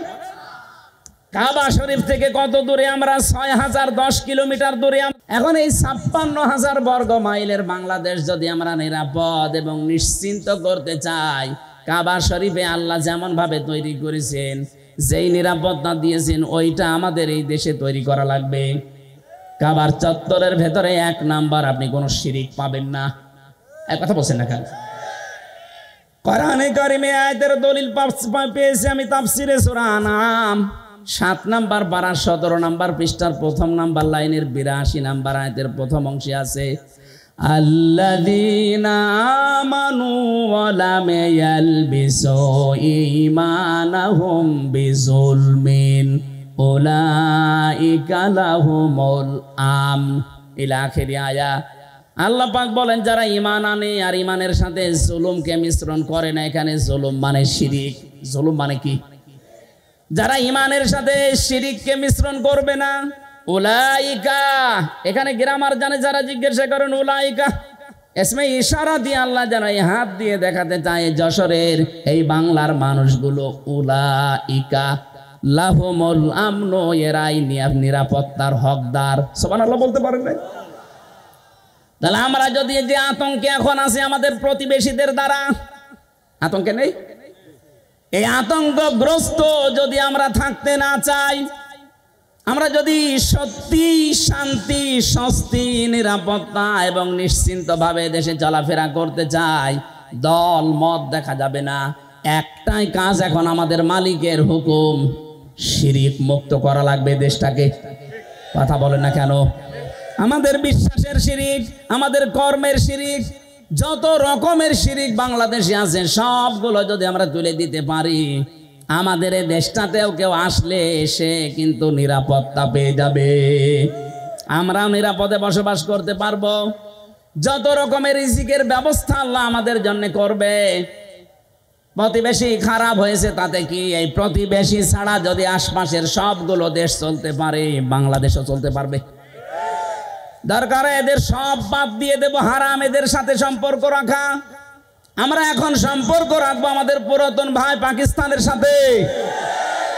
কাবা শরীফ থেকে কত দূরে আমরা? 6010 কিলোমিটার দূরে। এখন এই 56,000 বর্গ মাইলের বাংলাদেশ যদি আমরা নিরাপদ এবং নিশ্চিন্ত করতে চাই, কাবা শরীফে আল্লাহ যেমন ভাবে তৈরি করেছেন, যেই নিরাপত্তা দিয়েছেন, ওইটা আমাদের এই দেশে তৈরি করা লাগবে। কাবার চত্বরের ভেতরে 1 নাম্বার আপনি কোনো শিরিক পাবেন না। এক কথা বলছেন না কেন? কোরআনে কারিমে আয়াতের দলিল পেয়েছি আমি তাফসিরে সূরা আনআম 7 নাম্বার পারা 17 নাম্বার পৃষ্ঠার 1ম নাম্বার লাইনের 82 নাম্বার আয়াতের 1ম অংশে আছে, আল্লাযীনা আমানু ওয়া লাম ইয়ালবিসু ঈমানাহুম বিযুলমিন উলাইকা লাহুমুল আমন ইলা আখিরি আয়া। আল্লাহ পাক বলেন যারা ঈমান আনে আর ঈমানের সাথে জুলুমকে মিশ্রণ করে না, এখানে জুলুম মানে শিরিক। জুলুম মানে কি? যারা ঈমানের সাথে শিরিককে মিশ্রণ করবে না, উলাইকা, এখানে গ্রামার জানে যারা জিজ্ঞাসা করেন উলাইকা এসমে ইশারা দিয়ে আল্লাহ যেন এই হাত দিয়ে দেখাতে চায় যশোরের এই বাংলার মানুষগুলো, উলাইকা লাহুমুল আমন, এরাই নিরাপত্তার হকদার। সুবহানাল্লাহ বলতে পারেন না? তাহলে আমরা যদি যে আতঙ্কে এখন আছে আমাদের প্রতিবেশীদের দ্বারা, আতঙ্কে নেই? এই আতঙ্কগ্রস্ত যদি আমরা থাকতে না চাই, আমরা যদি সত্যি শান্তি, স্বস্তি, নিরাপত্তা এবং নিশ্চিন্তভাবে দেশে চলাফেরা করতে চাই, দল মত দেখা যাবে না। একটাই কাজ এখন আমাদের, মালিকের হুকুম, শিরিক মুক্ত করা লাগবে দেশটাকে। কথা বলেন না কেন? আমাদের বিশ্বাসের শিরিক, আমাদের কর্মের শিরিক, যত রকমের শিরিক বাংলাদেশে আছে সবগুলো যদি আমরা তুলে দিতে পারি, আমাদের এই দেশটাতেও কেউ আসলে সে কিন্তু নিরাপত্তা পেয়ে যাবে, আমরাও নিরাপদে বসবাস করতে পারবো। যত রকমের রিজিকের ব্যবস্থা আল্লাহ আমাদের জন্য করবে। প্রতিবেশী খারাপ হয়েছে তাতে কি, এই প্রতিবেশী ছাড়া যদি আশপাশের সবগুলো দেশ চলতে পারে, বাংলাদেশও চলতে পারবে। দরকার এদের সব বাদ দিয়ে দেব, হারাম এদের সাথে সম্পর্ক রাখা। আমরা এখন সম্পর্ক রাখবো আমাদের পুরাতন ভাই পাকিস্তানের সাথে,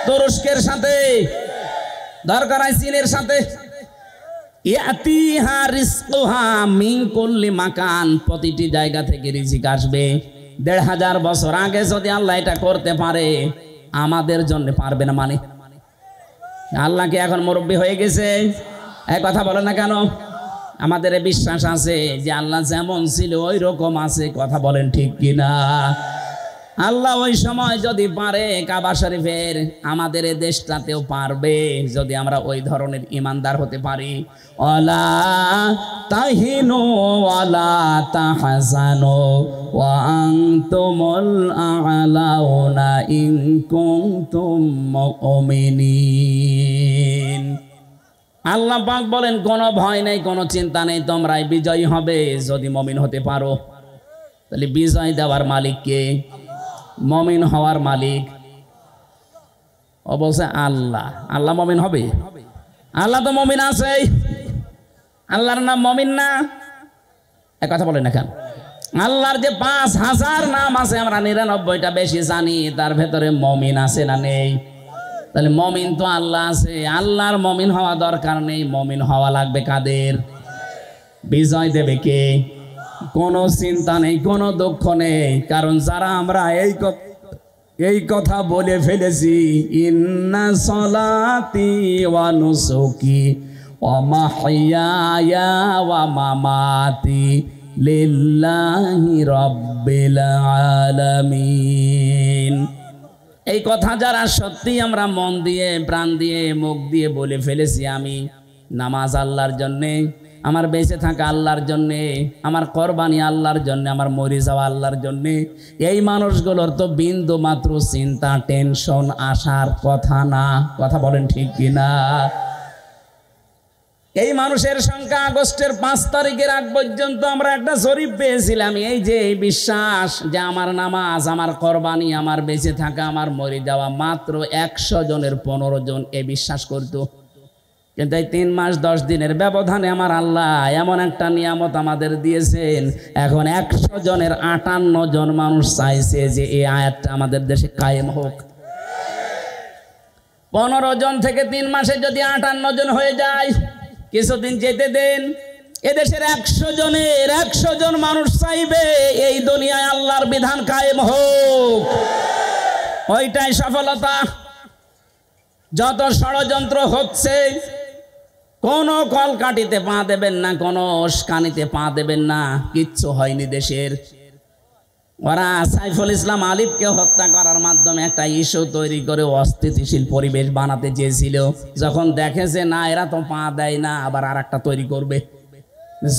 তুরস্কের সাথে, দরকার চীনের সাথে। ইয়াতিহা রিজকুহা মিন কুল্লি মাকান, প্রতিটি জায়গা থেকে রিজিক আসবে। ১৫০০ বছর আগে যদি আল্লাহ এটা করতে পারে, আমাদের জন্য পারবে না মানে? আল্লাহ কি এখন মুরব্বী হয়ে গেছে? এক কথা বলে না কেন? আমাদের বিশ্বাস আছে যে আল্লাহ যেমন ছিল ওই রকম আছে, কথা বলেন ঠিক কিনা? আল্লাহ ওই সময় যদি পারে কাবা শরীফের, আমাদের এই দেশটাতেও পারবে যদি আমরা ওই ধরনের ইমানদার হতে পারি। ওয়ালা তাহিনু ওয়ালা তাহজানু ওয়া আনতুমুল আ'লাউনা ইন কুনতুম মুমিনিন। আল্লাহ পাক বলেন কোনো ভয় নেই, কোনো চিন্তা নেই, তোমরাই বিজয়ী হবে যদি মুমিন হতে পারো। তাহলে বিজয় দেওয়ার মালিক কে? মুমিন হওয়ার মালিক ও বলছে আল্লাহ। আল্লাহ মুমিন হবে? আল্লাহ তো মুমিন আছে, আল্লাহর নাম মুমিন না? এক কথা বলেন না কেন? আল্লাহর যে ৫,০০০ নাম আছে, আমরা ৯৯টা বেশি জানি, তার ভেতরে মুমিন আছে না নেই? তাহলে মুমিন তো আল্লাহ আছে, আল্লাহর মুমিন হওয়া দরকার নেই, মুমিন হওয়া লাগবে কাদের? বিজয় দেবে কে? কোনো চিন্তা নেই, কোনো দুঃখ নেই, কারণ যারা আমরা এই কথা বলে ফেলেছি, ইন্না সলাতি ওয়া নুসুকি ওয়া মাহইয়ায়া ওয়া মামাতি লিল্লাহি রাব্বিল আলামিন। এই কথা যারা সত্যি আমরা মন দিয়ে, প্রাণ দিয়ে, মুখ দিয়ে বলে ফেলেছি, আমি নামাজ আল্লাহর জন্যে, আমার বেঁচে থাকা আল্লাহর জন্যে, আমার কোরবানি আল্লাহর জন্যে, আমার মরে যাওয়া আল্লাহর জন্যে, এই মানুষগুলোর তো বিন্দু মাত্র চিন্তা, টেনশন আসার কথা না, কথা বলেন ঠিক কিনা? এই মানুষের সংখ্যা আগস্টের ৫ তারিখের আগ পর্যন্ত আমরা একটা জরিপ পেয়েছিলাম, এই যে এই বিশ্বাস যে আমার নামাজ, আমার কোরবানি, আমার বেঁচে থাকা, আমার মরে যাওয়া, মাত্র ১০০ জনের ১৫ জন এই বিশ্বাস করত। কিন্তু এই ৩ মাস ১০ দিনের ব্যবধানে আমার আল্লাহ এমন একটা নিয়ামত আমাদের দিয়েছেন, এখন ১০০ জনের ৫৮ জন মানুষ চাইছে যে এই আয়াতটা আমাদের দেশে কায়েম হোক। ১৫ জন থেকে ৩ মাসে যদি ৫৮ জন হয়ে যায়, কিছুদিন যেতে দেন, এদেশের ১০০ জনের ১০০ জন মানুষ চাইবে এই দুনিয়ায় আল্লাহর বিধান কায়েম হোক। ওইটাই সফলতা। যত ষড়যন্ত্র হচ্ছে, কোনো কলকাঠিতে পা দেবেন না, কোনো উস্কানিতে পা দেবেন না, কিচ্ছু হয়নি দেশের। ওরা সাইফুল ইসলাম আলিফকে হত্যা করার মাধ্যমে একটা ইস্যু তৈরি করে অস্থিতিশীল পরিবেশ বানাতে চেয়েছিল। যখন দেখেছে না এরা তো পা দেয় না, আবার আর একটা তৈরি করবে।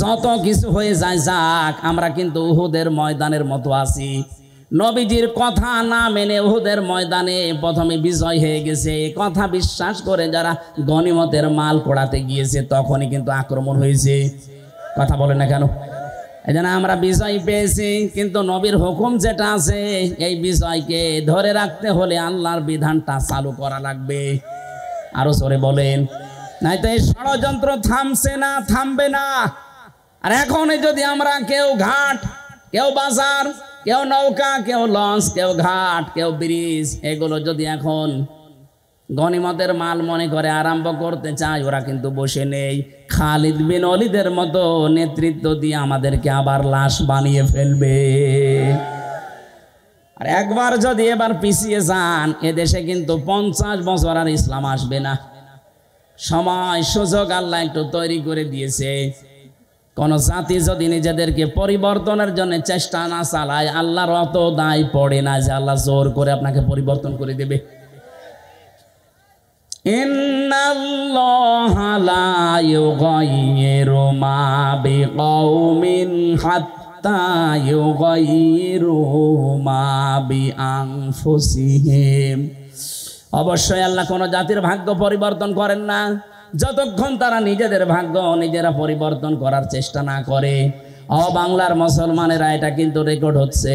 যত কিছু হয়ে যায় যাক, আমরা কিন্তু উহুদের ময়দানের মতো আছি। নবীজির কথা না মেনে উহুদের ময়দানে প্রথমে বিজয় হয়ে গেছে, কথা বিশ্বাস করে যারা গনিমতের মাল পোড়াতে গিয়েছে তখনই কিন্তু আক্রমণ হয়েছে। কথা বলে না কেন? এই জন্য আমরা বিজয় পেয়েছি, কিন্তু নবীর হুকুম যেটা আছে, এই বিজয়কে ধরে রাখতে হলে আল্লাহর বিধানটা চালু করা লাগবে। আরো জোরে বলেন, নাই তো এই ষড়যন্ত্র থামছে না, থামবে না। আর এখন যদি আমরা কেউ ঘাট, কেউ বাজার, কেউ নৌকা, কেউ লঞ্চ, কেউ ঘাট, কেউ ব্রিজ, এগুলো যদি এখন গনিমতের মাল মনে করে আরম্ভ করতে চায়, ওরা কিন্তু বসে নেই। খালিদ বিন ওয়ালিদের মতো নেতৃত্ব দিয়ে আমাদেরকে আবার লাশ বানিয়ে ফেলবে। আর একবার যদি এবার পিছিয়ে যান, এদেশে কিন্তু 50 বছর আর ইসলাম আসবে না। সময় সুযোগ আল্লাহ একটু তৈরি করে দিয়েছে। কোন জাতি যদি নিজেদেরকে পরিবর্তনের জন্য চেষ্টা না চালায়, আল্লাহর অত দায় পড়ে না যে আল্লাহ জোর করে আপনাকে পরিবর্তন করে দেবে। ইন্না ইন্নাল্লাহা লা ইউগাইয়িরু মা বিকাউমিন হাত্তা ইউগাইয়িরু মা বিআনফুসিহিম। অবশ্যই আল্লাহ কোন জাতির ভাগ্য পরিবর্তন করেন না যতক্ষণ তারা নিজেদের ভাগ্য নিজেরা পরিবর্তন করার চেষ্টা না করে। বাংলার মুসলমানেরা, এটা কিন্তু রেকর্ড হচ্ছে,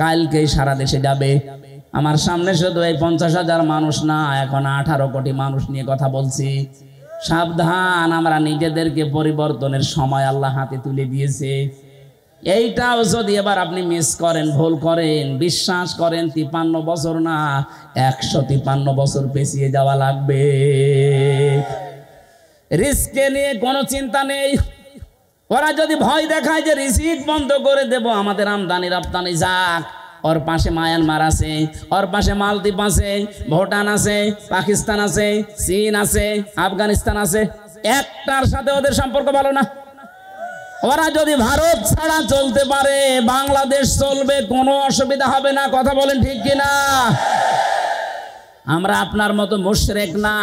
কালকেই সারা দেশে যাবে। আমার সামনে শুধু এই 50,000 মানুষ না, এখন 18 কোটি মানুষ নিয়ে কথা বলছি। সাবধান, আমরা নিজেদেরকে পরিবর্তনের সময় আল্লাহ হাতে তুলে দিয়েছে। এইটাও যদি এবার আপনি মিস করেন, ভুল করেন, বিশ্বাস করেন 53 বছর না 153 বছর পেছিয়ে যাওয়া লাগবে। রিস্কে নিয়ে কোনো চিন্তা নেই। ওরা যদি ভয় দেখায় যে রিজিক বন্ধ করে দেব, আমাদের আমদানি রপ্তানি যাক, ওর পাশে মায়ানমার আছে, ওর পাশে মালদ্বীপ আছে, ভুটান আছে, পাকিস্তান আছে, চীন আছে, আফগানিস্তান আছে, একটার সাথে ওদের সম্পর্ক ভালো না। ওরা যদি ভারত ছাড়া চলতে পারে, বাংলাদেশ চলবে, কোনো অসুবিধা হবে না। কথা বলেন ঠিক কিনা? আমরা আপনার মতো মুশরিক না,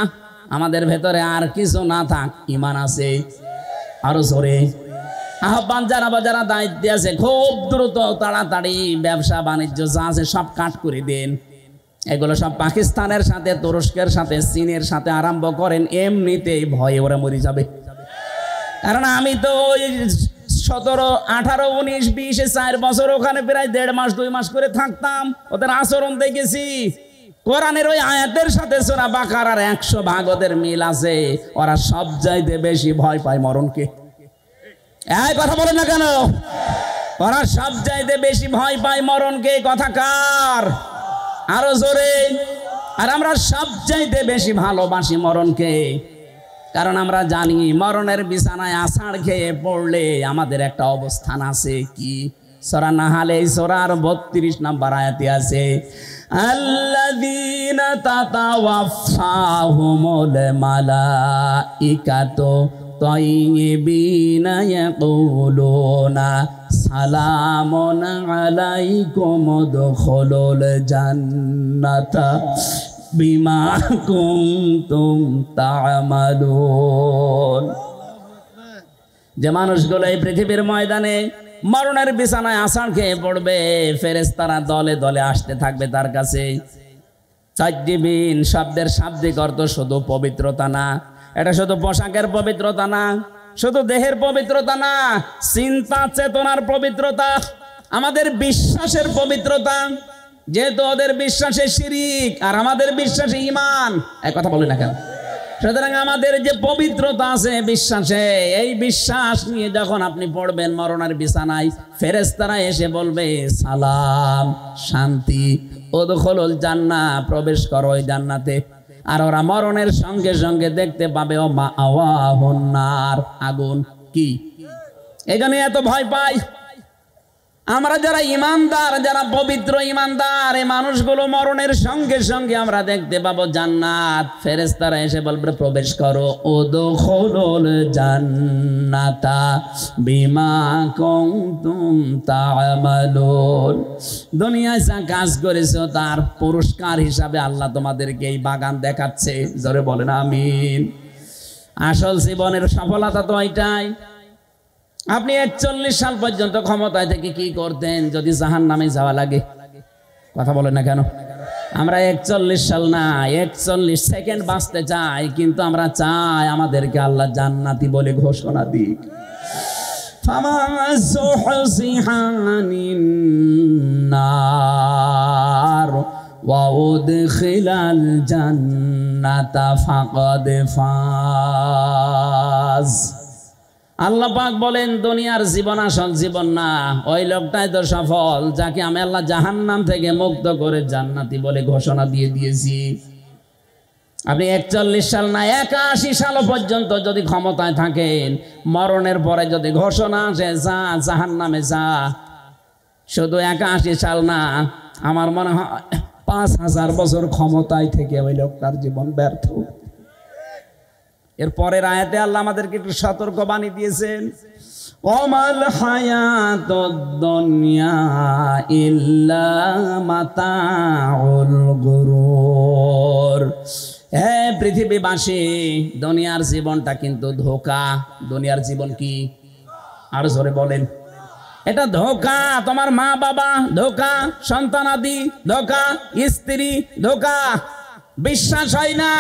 আমাদের ভেতরে আর কিছু না থাক, ঈমান আছে। আরো জোরে আহ্বান জানাবো, যারা দায়িত্বে আছে খুব দ্রুত তাড়াতাড়ি ব্যবসা বাণিজ্য যা আছে সব কাট করে দেন। এগুলো সব পাকিস্তানের সাথে, তুরস্কের সাথে, চীনের সাথে আরম্ভ করেন, এমনিতেই ভয়ে ওরা মরে যাবে। কারণ আমি তো ওই 17, 18, 19, 20, 4 বছর ওখানে প্রায় 1.5 মাস 2 মাস করে থাকতাম, ওদের আচরণ দেখেছি। কোরআনের ওই আয়াতের সাথে সূরা বাকারার 100 ভাগ ওদের মিল আছে। ওরা সব চাইতে বেশি ভয় পায় মরণকে। এই কথা বলেন না কেন? ওরা সব চাইতে বেশি ভয় পায় মরণকে। কথা কার? আরো জোরে। আর আমরা সব চাইতে বেশি ভালোবাসি মরণকে, কারণ আমরা জানি মরণের বিছানায় আষাঢ় খেয়ে পড়লে আমাদের একটা অবস্থান আছে। কি? সূরা নাহালে সূরার 32 নম্বর আয়াতে আছে, আল্লাযীনা তাতাওয়াফাহুমুল মালাইকাতু তাইয়্যিবিনা ইয়াকুলুনা সালামুন আলাইকুম উদখুলুল জান্নাতা বিমা কুনতুম তা'মালুন। যে মানুষগুলো এই পৃথিবীর ময়দানে মরণের বিছানায় আছাড় খেয়ে পড়বে, ফেরেশতারা দলে দলে আসতে থাকবে তার কাছে। তাইয়্যিবিন শব্দের শাব্দিক অর্থ শুধু পবিত্রতা না, এটা শুধু পোশাকের পবিত্রতা না, শুধু দেহের পবিত্রতা না, চিন্তা চেতনার পবিত্রতা, আমাদের বিশ্বাসের পবিত্রতা। যেহেতু ওদের বিশ্বাসে শিরিক আর আমাদের বিশ্বাসে ঈমান, এক কথা বলি না কেন? সুতরাং আমাদের যে পবিত্রতা আছে বিশ্বাসে, এই বিশ্বাস নিয়ে যখন আপনি পড়বেন মরণের বিছানায়, ফেরেশতারা এসে বলবে সালাম, শান্তি, উদখুলুল জান্নাহ, প্রবেশ করো ওই জান্নাতে। আর ওরা মরণের সঙ্গে সঙ্গে দেখতে পাবে ও মাআওয়াহুন নার, আগুন। কি এই জন্য এত ভয় পাই আমরা যারা ইমানদার, যারা পবিত্র ইমানদার, এই মানুষগুলো মরণের সঙ্গে সঙ্গে আমরা দেখতে পাবো জান্নাত। ফেরেশতারা এসে বলবে প্রবেশ করো, উদখুলুল জান্নাতা বিমা কুনতুম তা'মালুন। দুনিয়ায় যা কাজ করেছো তার পুরস্কার হিসাবে আল্লাহ তোমাদেরকে এই বাগান দেখাচ্ছে। জোরে বলেন আমিন। আসল জীবনের সফলতা তো এটাই। আপনি 41 সাল পর্যন্ত ক্ষমতায় থেকে কি করতেন যদি জাহান্নামে যাওয়া লাগে? কথা বলেন না কেন? আমরা 41 সাল না 41 সেকেন্ড বাঁচতে চাই, কিন্তু আমরা চাই আমাদেরকে আল্লাহ জান্নাতি বলে ঘোষণা দিক। ওয়া উদখিলাল জান্নাতা ফাকাদ ফাজ। আল্লাহ পাক বলেন দুনিয়ার জীবন আসল জীবন না, ওই লোকটাই তো সফল যাকে আমি আল্লাহ জাহান্নাম থেকে মুক্ত করে জান্নাতি বলে ঘোষণা দিয়ে দিয়েছি। আপনি 41 সাল না 81 সাল পর্যন্ত যদি ক্ষমতায় থাকেন, মরণের পরে যদি ঘোষণা আসে যা জাহান্নামে যা, শুধু 81 সাল না, আমার মনে হয় 5000 বছর ক্ষমতায় থেকে ওই লোকটার জীবন ব্যর্থ। এর পরের আয়াতে আল্লাহ আমাদেরকে একটু সতর্ক বাণী দিয়েছেন, ওমাল হায়াতুদ দুনিয়া ইল্লা মাতাউল গুরুর। হ্যাঁ পৃথিবীবাসী, দুনিয়ার জীবনটা কিন্তু ধোঁকা। দুনিয়ার জীবন কি? আর জোরে বলেন। এটা ধোঁকা। তোমার মা বাবা ধোঁকা, সন্তানাদি ধোঁকা, স্ত্রী ধোঁকা। বিশ্বাস হয় না?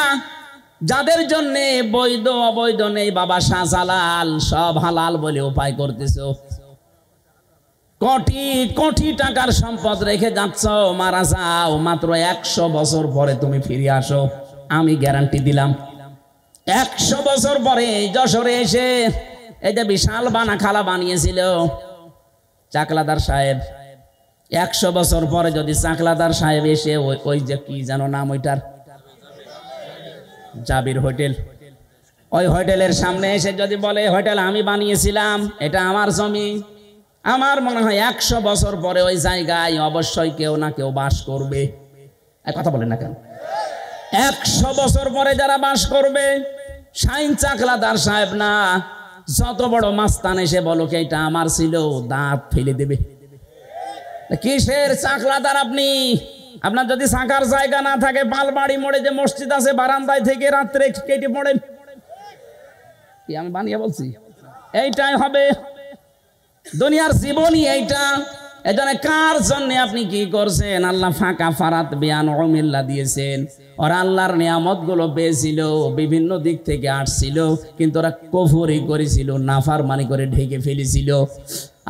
যাদের জন্য বৈধ অবৈধ নেই, বাবা শাহজালাল, সব হালাল বলে উপায় করতেছ। কোটি কোটি টাকার সম্পদ রেখে যাচ্ছ, মারা যাও, মাত্র 100 বছর পরে তুমি ফিরে আসো, আমি গ্যারান্টি দিলাম। 100 বছর পরে যশোরে এসে এই যে বিশাল বানা খালা বানিয়েছিল চাকলাদার সাহেব, 100 বছর পরে যদি চাকলাদার সাহেব এসে ওই যে কি যেন নাম ওইটার, জাবির হোটেল, ওই হোটেলের সামনে এসে যদি বলে হোটেল আমি বানিয়েছিলাম, এটা আমার জমি, আমার মনে হয় 100 বছর পরে ওই জায়গায় অবশ্যই কেউ না কেউ বাস করবে। কথা বলেন না কেন? 100 বছর পরে যারা বাস করবে, শাইন চাকলাদার সাহেব না, যত বড় মাস্তান এসে বলো কি এটা আমার ছিল, দাঁত ফেলে দেবে। কিসের চাকলাদার আপনি? আপনার যদি থাকার জায়গা না থাকে, পালবাড়ি মোড়ে যে মসজিদ আছে, বারান্দায় থেকে রাত্রে কেটে পড়েন। কি আমি বানিয়ে বলছি? এইটাই হবে দুনিয়ার জীবনই এইটা। এজন্য কার জন্য আপনি কি করছেন? আল্লাহ ফাঁকা ফারাত বিয়ান ওমিল্লা দিয়েছেন। ওরা আল্লাহর নিয়ামত গুলো পেয়েছিল, বিভিন্ন দিক থেকে আসছিল, কিন্তু ওরা কুফরি করেছিল, নাফরমানি করে ঢেকে ফেলেছিল।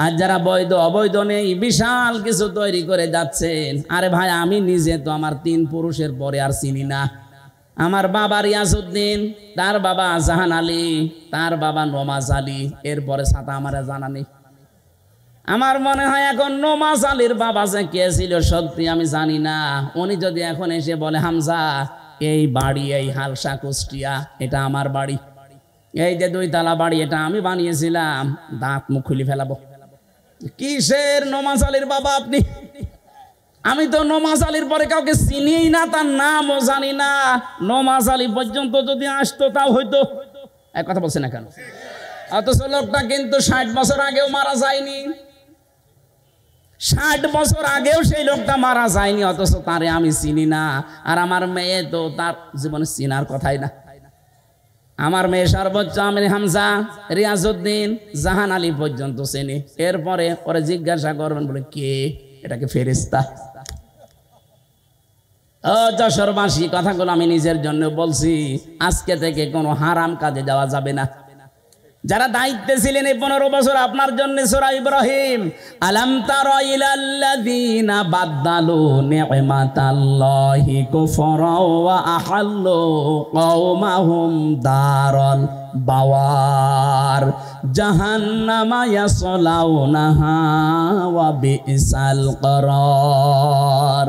আর যারা বৈধ অবৈধ নেই, বিশাল কিছু তৈরি করে যাচ্ছেন। আরে ভাই, আমি নিজে তো আমার 3 পুরুষের পরে আর চিনি না। আমার বাবা রিয়াজউদ্দিন, তার বাবা জাহান আলী, তার বাবা নমাজ আলী, এরপরে ছাতা আমার জানা নেই। আমার মনে হয় এখন নমাজ আলীর বাবা যে কে ছিল সত্যি আমি জানি না। উনি যদি এখন এসে বলে হামজা এই বাড়ি, এই হালসা কুষ্টিয়া, এটা আমার বাড়ি, এই যে 2 তালা বাড়ি এটা আমি বানিয়েছিলাম, দাঁত মুখ খুলে ফেলাবো। কিসের নমাজ আলীর বাবা আপনি? আমি তো নমাজ আলীর পরে কাউকে চিনিই না, তার নামও জানি না। নমাজ আলী পর্যন্ত যদি আসতো তাও হয়তো। এক কথা বলছে না কেন? অথচ লোকটা কিন্তু 60 বছর আগেও মারা যায়নি। 60 বছর আগেও সেই লোকটা মারা যায়নি, অথচ তারে আমি চিনি না। আর আমার মেয়ে তো তার জীবনে চিনার কথাই না। আমার মেয়ে সর্বোচ্চ আমির হামজা, রিয়াজউদ্দিন, জাহান আলী পর্যন্ত চেনে। এরপরে ওরা জিজ্ঞাসা করবেন বলে কে? এটাকে ফেরেশতা। ও যশোরবাসী, কথাগুলো আমি নিজের জন্য বলছি। আজকে থেকে কোনো হারাম কাজে যাওয়া যাবে না। যারা দায়িত্বে ছিলেন এই 15 বছর আপনার জন্য, সূরা ইব্রাহিম, আলাম তারা ইলাল্লাযীনা বাদদালু নি'মাতাল্লাহি কুফরা ওয়া আহাল্লু কওমাহুম দারাল বাওয়ার জাহান্নামা ইয়াসলাউনাহা ওয়া বিসাল করার।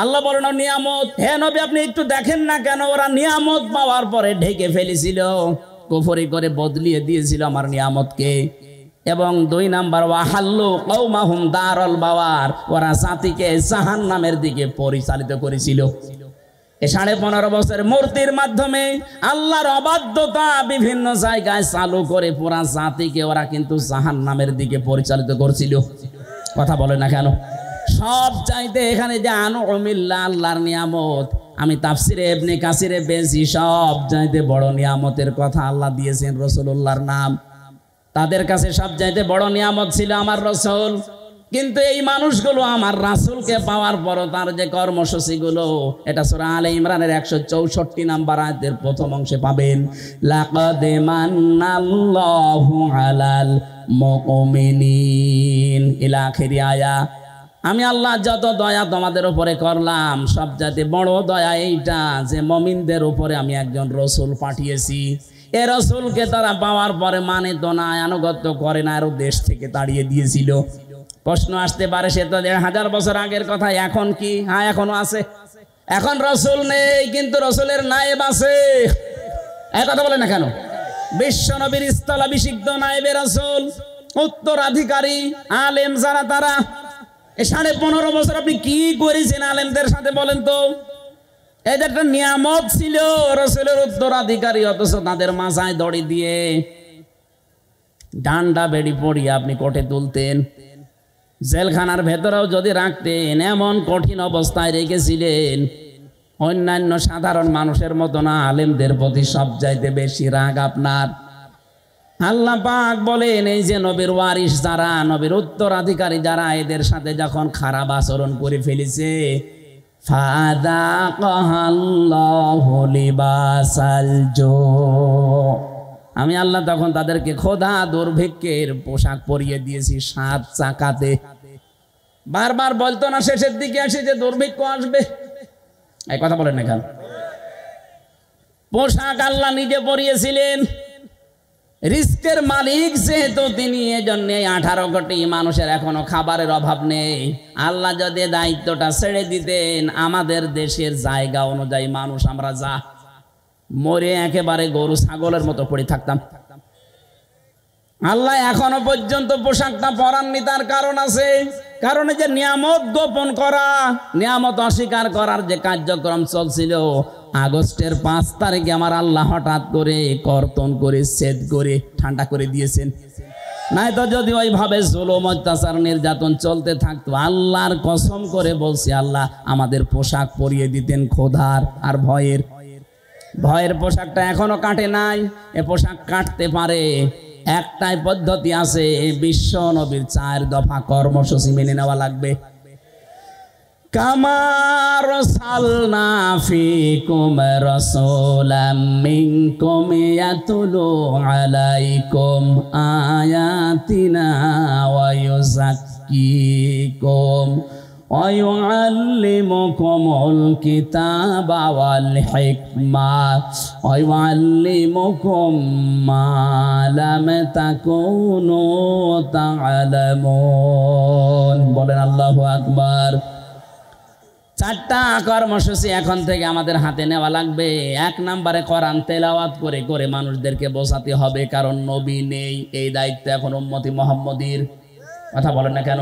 আল্লাহ বলেন নিয়ামত, হে নবী আপনি একটু দেখেন না কেন ওরা নিয়ামত পাওয়ার পরে ঢেকে ফেলেছিল, কুফরি করে বদলিয়ে দিয়েছিল আমার নিয়ামতকে। এবং 2 নাম্বার ওয়াহাল্লু কওমাহুম দারাল বাওয়ার, ওরা জাতিকে জাহান্নামের দিকে পরিচালিত করেছিল। এই 15.5 বছর মূর্তির মাধ্যমে আল্লাহর অবাধ্যতা বিভিন্ন জায়গায় চালু করে পুরা জাতিকে ওরা কিন্তু জাহান্নামের দিকে পরিচালিত করছিল। কথা বলে না কেন? সব চাইতে এখানে যে আনউমিল্লাহ আল্লাহর নিয়ামত, আমি তাফসিরে ইবনে কাসিরে পেয়েছি সব চাইতে বড় নিয়ামতের কথা আল্লাহ দিয়েছেন রাসূলুল্লাহর নাম। তাদের কাছে সব চাইতে বড় নিয়ামত ছিল আমার রাসূল। কিন্তু এই মানুষগুলো আমার রাসূলকে পাওয়ার পর তার যে কর্মসূচিগুলো, এটা সূরা আলে ইমরানের 164 নাম্বার আয়াতের প্রথম অংশে পাবেন, লাকাদ মান্নাল্লাহু আলাল মুমিনিন ইলা আখিরি আয়া। আমি আল্লাহ যত দয়া তোমাদের উপরে করলাম, সবচাইতে বড় দয়া এইটা যে মুমিনদের উপরে আমি একজন রাসূল পাঠিয়েছি। এ রাসূলকে তারা পাওয়ার পরে মানে তো না, আনুগত্য করে না, আরো দেশ থেকে তাড়িয়ে দিয়েছিল। প্রশ্ন আসতে পারে সে তো 1000 বছর আগের কথা, এখন কি? হ্যাঁ এখনো আছে। এখন রাসূল নেই, কিন্তু রাসূলের নায়েব আছে। এই কথা বলে না কেন? বিশ্ব নবীর স্থলাভিষিক্ত নায়েবে রাসূল, উত্তরাধিকারী আলেম যারা, তারা এই 15.5 বছর আপনি কি করেছেন আলেমদের সাথে বলেন তো? এই যে একটা নিয়ামত ছিল রাসূলের উত্তরাধিকারী, অথচ তাদের মাথায় দড়ি দিয়ে ডান্ডা বেড়ি পড়িয়ে আপনি কোটে তুলতেন, জেলখানার ভেতরেও যদি রাখতেন, এমন কঠিন অবস্থায় রেখেছিলেন। অন্যান্য সাধারণ মানুষের মতো না, আলেমদের প্রতি সবচাইতে বেশি রাগ আপনার। আল্লাহ পাক বলেন, এই যে নবীর ওয়ারিস যারা, নবীর উত্তরাধিকারী যারা, এদের সাথে যখন খারাপ আচরণ করে ফেলেছে, ফাযাকাল্লাহু লিবাসাল জু, আমি আল্লাহ তখন তাদেরকে ক্ষুধা দুর্ভিক্ষের পোশাক পরিয়ে দিয়েছি 7 চাকাতে। বারবার বলতো না শেষের দিকে আসে যে দুর্ভিক্ষ আসবে? এই কথা বলেন না কেন? পোশাক আল্লাহ নিজে পরিয়েছিলেন। রিস্কের মালিক যেহেতু তিনি, এজন্য 18 কোটি মানুষের এখনো খাবারের অভাব নেই। আল্লাহ যদি দায়িত্বটা ছেড়ে দিতেন, আমাদের দেশের জায়গা অনুযায়ী মানুষ আমরা যা মরে একেবারে গরু ছাগলের মতো পড়ে থাকতাম। আল্লাহ এখনো পর্যন্ত পোশাকটা পরাননি, তার কারণ আছে। কারণ যে নিয়ামত গোপন করা, নিয়ামত অস্বীকার করার যে কার্যক্রম চলছিল, আগস্টের 5 তারিখে আমার আল্লাহ হঠাৎ করে কর্তন করে ছেদ করে ঠান্ডা করে দিয়েছেন। নাই তো যদি ওইভাবে জুলুম অত্যাচার নির্যাতন চলতে থাকতো, আল্লাহর কসম করে বলছি, আল্লাহ আমাদের পোশাক পরিয়ে দিতেন ক্ষুধার আর ভয়ের। ভয়ের পোশাকটা এখনো কাটে নাই। এ পোশাক কাটতে পারে, একটাই পদ্ধতি আছে, বিশ্ব নবীর 4 দফা কর্মসূচি মেনে নেওয়া লাগবে। কামা আরসালনা ফীকুম রাসূলাম মিনকুম ইয়াতলু আলাইকুম আয়াতিনা ওয়া ইউযাক্কিকুম ওয়া ইউআল্লিমুকুমুল কিতাবা ওয়াল হিকমা ওয়া ইউআল্লিমুকুম মা লাম তাকুনু তা'লামুন। বলেন আল্লাহু আকবার। 4টা কর্মসূচি এখন থেকে আমাদের হাতে নেওয়া লাগবে। 1 নম্বরে কোরআন তেলাওয়াত করে করে মানুষদেরকে বোঝাতে হবে, কারণ নবী নেই, এই দায়িত্ব এখন উম্মতি মুহাম্মদীর। কথা বলেন না কেন?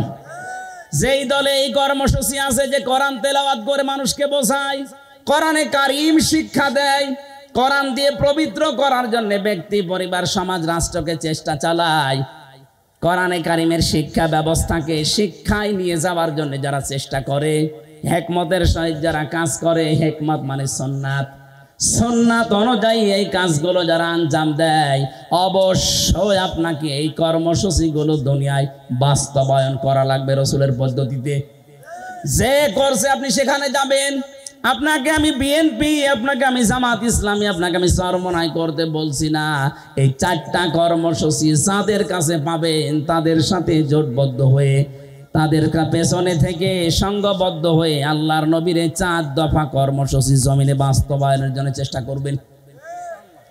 যেই দলে এই কর্মসূচি আছে যে কোরআন তেলাওয়াত করে মানুষকে বোঝায়, কোরআনে কারীম শিক্ষা দেয়, কোরআন দিয়ে পবিত্র করার জন্য ব্যক্তি, পরিবার, সমাজ, রাষ্ট্রকে চেষ্টা চালায়, কোরআনে কারীমের শিক্ষা ব্যবস্থাকে শিক্ষায় নিয়ে যাওয়ার জন্য যারা চেষ্টা করে, হিকমতের সহিত যারা কাজ করে, হিকমত মানে সুন্নাত, সুন্নাত অনুযায়ী এই কাজগুলো যারা আঞ্জাম দেয়, অবশ্যই আপনাকে এই কর্মসূচিগুলো দুনিয়ায় বাস্তবায়ন করা লাগবে রাসূলের পদ্ধতিতে। যে করছে আপনি সেখানে যাবেন। আপনাকে আমি বিএনপি, আপনাকে আমি জামাত ইসলামী, আপনাকে আমি চরমনাই করতে বলছি না। এই 4টা কর্মসূচি যাদের কাছে পাবেন, তাদের সাথে জোটবদ্ধ হয়ে, তাদের পেছনে থেকে সংঘবদ্ধ হয়ে আল্লাহর নবীর 4 দফা কর্মসূচি জমিনে বাস্তবায়নের জন্য চেষ্টা করবেন।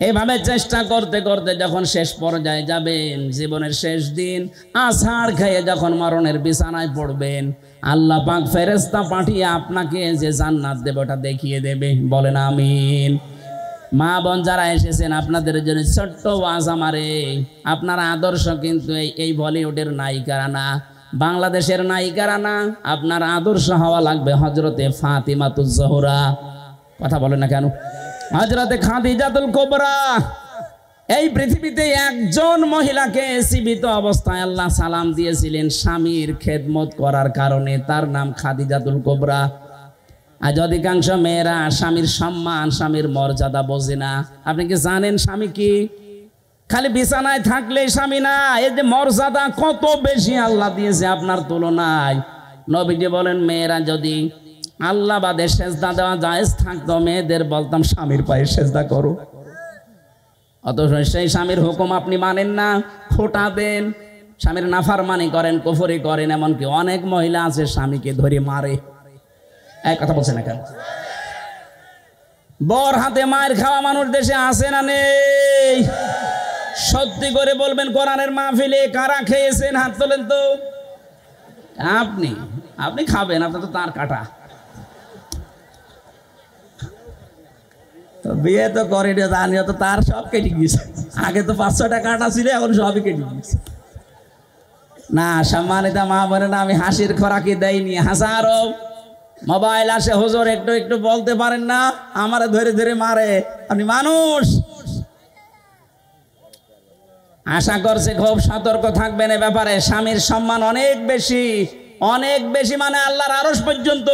এইভাবে চেষ্টা করতে করতে যখন শেষ পর্যায়ে যাবেন, জীবনের শেষ দিন, আছাড় খেয়ে যখন মরণের বিছানায় পড়বেন, আল্লাহ পাক ফেরেশতা পাঠিয়ে আপনাকে যে জান্নাত দেবে ওটা দেখিয়ে দেবে। বলেন আমিন। মা বোন যারা এসেছেন, আপনাদের জন্য ছোট্ট ওয়াজ আমারে, আপনার আদর্শ কিন্তু এই বলিউডের নায়িকারা না, বাংলাদেশের নায়িকারা না, আপনার আদর্শ হওয়া লাগবে হযরতে ফাতিমাতুজ জোহরা। কথা বলেন না কেন? হযরতে খাদিজাতুল কুবরা। এই পৃথিবীতে একজন মহিলাকে জীবিত অবস্থায় আল্লাহ সালাম দিয়েছিলেন স্বামীর খেদমত করার কারণে, তার নাম খাদিজাতুল কুবরা। আজ অধিকাংশ মেয়েরা স্বামীর সম্মান, স্বামীর মর্যাদা বোঝে না। আপনি কি জানেন স্বামী কি? খালি বিছানায় থাকলে স্বামী না, এই যে মর্যাদা কত বেশি আল্লাহ দিয়েছে আপনার তুলনায়। নবীজি বলেন, মেয়েরা যদি আল্লাহ বাদে সেজদা দেওয়া জায়েজ থাকতো, মেয়েদের বলতাম স্বামীর পায়ে সেজদা করো। অথচ সেই স্বামীর হুকুম আপনি মানেন না, খোটা দেন, স্বামীর নাফরমানি করেন, কুফরি করেন। এমনকি অনেক মহিলা আছে স্বামীকে ধরে মারে। এক কথা বলছে না কেন? বর হাতে মায়ের খাওয়া মানুষ দেশে আছে না নেই? সত্যি করে বলবেন, কোরআনের মাহফিলে কারা খেয়েছেন? হাত তোলেন তো। আপনি আপনি খাবেন, আপনার তো তার কাটা। বিয়ে তো করেনি, জানিও তো তার সব কেটে গিয়েছে। আগে তো 500 টাকা কাটা ছিল, এখন সবই কেটে গিয়েছে। না সম্মানিত মা বোনেরা, আমি হাসির খোরাকি দেয়নি। হাজারো মোবাইল আসে, হুজুর একটু একটু বলতে পারেন না, আমারে ধরে ধরে মারে। আপনি মানুষ। আশা করছে খুব সতর্ক থাকবেন এ ব্যাপারে। স্বামীর সম্মান অনেক বেশি, অনেক বেশি, মানে আল্লাহর আরশ পর্যন্ত।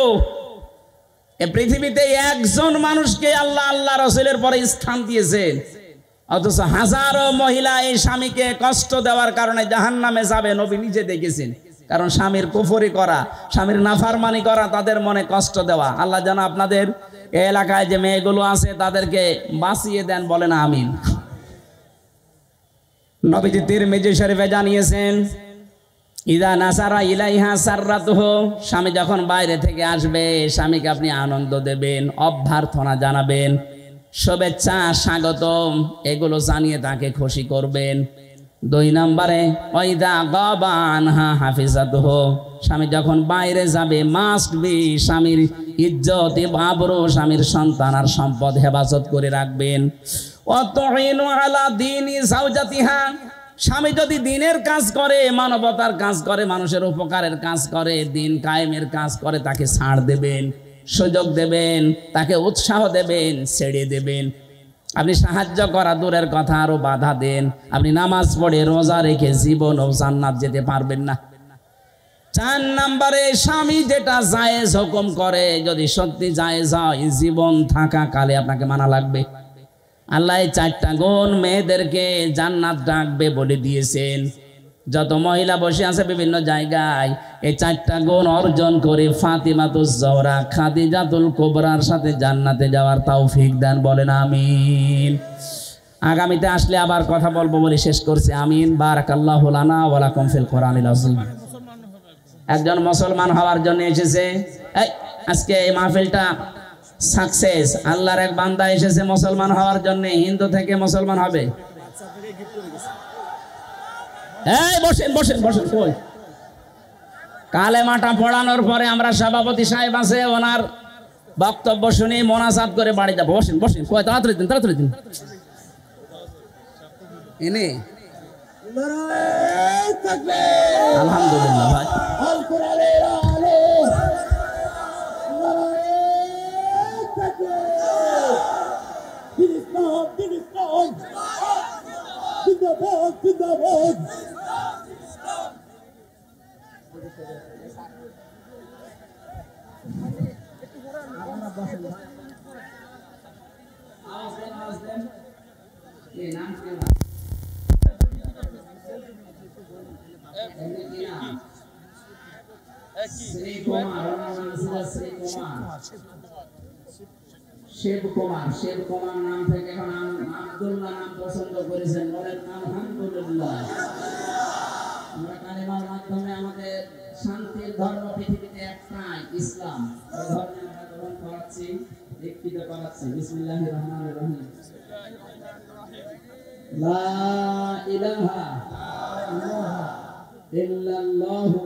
এ পৃথিবীতে একজন মানুষকে আল্লাহ আল্লাহ রাসূলের পরে স্থান দিয়েছেন, অথচ হাজারো মহিলা এই স্বামীকে কষ্ট দেওয়ার কারণে জাহান্নামে যাবে নবী নিজে দেখেছেন। কারণ স্বামীর কুফরি করা, স্বামীর নাফরমানি করা, তাদের মনে কষ্ট দেওয়া। আল্লাহ যেন আপনাদের এই এলাকায় যে মেয়েগুলো আছে তাদেরকে বাঁচিয়ে দেন, বলেন আমিন। নবীজি তিরমিজি শরীফে জানিয়েছেন, ইদা নাসারা ইলাইহা সাররাতুহু, স্বামী যখন বাইরে থেকে আসবে স্বামীকে আপনি আনন্দ দেবেন, অভ্যর্থনা জানাবেন, শুভেচ্ছা স্বাগতম এগুলো জানিয়ে তাকে খুশি করবেন। 2 নম্বরে ওয়াইদা গাবা আনহা হাফিজাতুহু, স্বামী যখন বাইরে যাবে মাস্ট বি স্বামীর ইজ্জত আবরু, স্বামীর সন্তান আর সম্পদ হেফাজত করে রাখবেন। ওয়াতুইনু আলা দীনি যাওজাতিহা, স্বামী যদি দিনের কাজ করে, মানবতার কাজ করে, মানুষের উপকারের কাজ করে, দিন কায়েমের কাজ করে, তাকে ছাড় দেবেন, সুযোগ দেবেন, তাকে উৎসাহ দেবেন, ছেড়ে দেবেন। আপনি সাহায্য করা দূরের কথা, আরো বাধা দেন। আপনি নামাজ পড়ে রোজা রেখে জীবন ও জান্নাত যেতে পারবেন না। 4 নম্বরে স্বামী যেটা জায়েজ হুকুম করে, যদি সত্যি জায়েজ হয়, জীবন থাকা কালে আপনাকে মানা লাগবে। আল্লাহ এই 4টা গুণ মেয়েদেরকে জান্নাত ডাকবে বলে দিয়েছেন। যত মহিলা বসে আছে বিভিন্ন জায়গায়, এই 4টা গুণ অর্জন করে ফাতিমাতুজ জহরা খাদিজাতুল কুবরার সাথে জান্নাতে যাওয়ার তৌফিক দেন, বলেন আমিন। আগামীতে আসলে আবার কথা বলবো বলে শেষ করছি, আমিন। বারাকাল্লাহু লানা ওয়া লাকুম ফিল কোরআনিল আযীম। একজন মুসলমান হওয়ার জন্য এসেছে, আজকে এই মাহফিলটা সাকসেস। আল্লাহর এক বান্দা এসেছে মুসলমান হওয়ার জন্য, হিন্দু থেকে মুসলমান হবে। এই বসেন বসেন বসেন। কই কালেমাটা পড়ানোর পরে আমরা সভাপতি সাহেব আছে, ওনার বক্তব্য শুনে মোনাজাত করে বাড়ি যাবো। বসেন বসেন। কই তাড়াতাড়ি দিন, তাড়াতাড়ি দিন। এনে আলহামদুলিল্লাহ ভাই। শিব কুমার নাম থেকে এখন আব্দুল্লাহ নাম পছন্দ করেছেন, বলেন আলহামদুলিল্লাহ। আমরা কালেমার মাধ্যমে আমাদের শান্তির ধর্ম পৃথিবীতে একটাই, ইসলাম। এই ধর্মে আমরা গ্রহণ করাচ্ছি, দীক্ষিত করাচ্ছি। বিসমিল্লাহির রহমানির রহিম। লা ইলাহা ইল্লাল্লাহু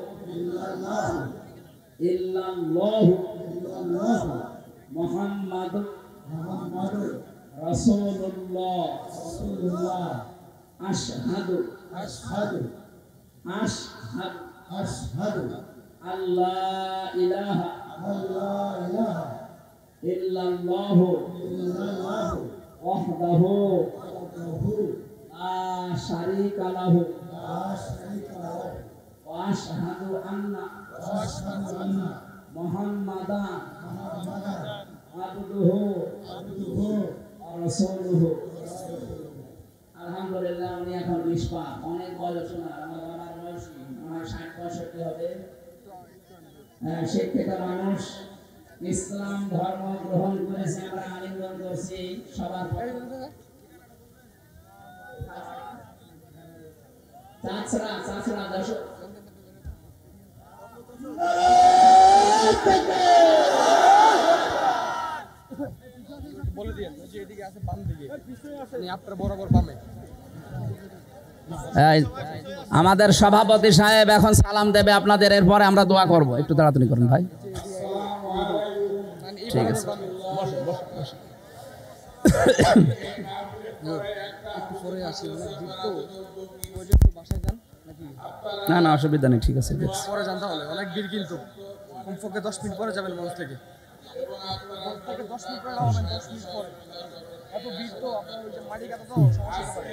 মুহাম্মাদুর রাসূলুল্লাহ। আশহাদু আল্লাহ ইলাহা ইল্লাল্লাহু ওয়াহদাহু লা শারীকা লাহু ওয়া আশহাদু আন্না মুহাম্মাদান আবদুহু ওয়া রাসূলুহু। আলহামদুলিল্লাহ, উনি এখন নিষ্পাপ, অনেক বয়স ওনার, আমার বাবার বয়স 60-65 হবে। শিক্ষিত মানুষ, ইসলাম ধর্ম গ্রহণ করেছে, আমরা আলিঙ্গন করছি সবার চাচরা দর্শক। আমাদের সভাপতি সাহেব এখন সালাম দেবে আপনাদের, এরপরে আমরা দোয়া করব। একটু তাড়াতাড়ি করুন ভাই। ঠিক আছে। না না অসুবিধা নেই, ঠিক আছে। পরে জানতে হবে, অনেক ভিড় কিন্তু কমপক্ষে 10 মিনিট পরে যাবেন মঞ্চ থেকে। 10 মিনিট পরে নামাবেন, 10 মিনিট পরে। এত ভিড় তো, আপনার ওই যে মাটি কাটা তো সমস্যা হতে পারে।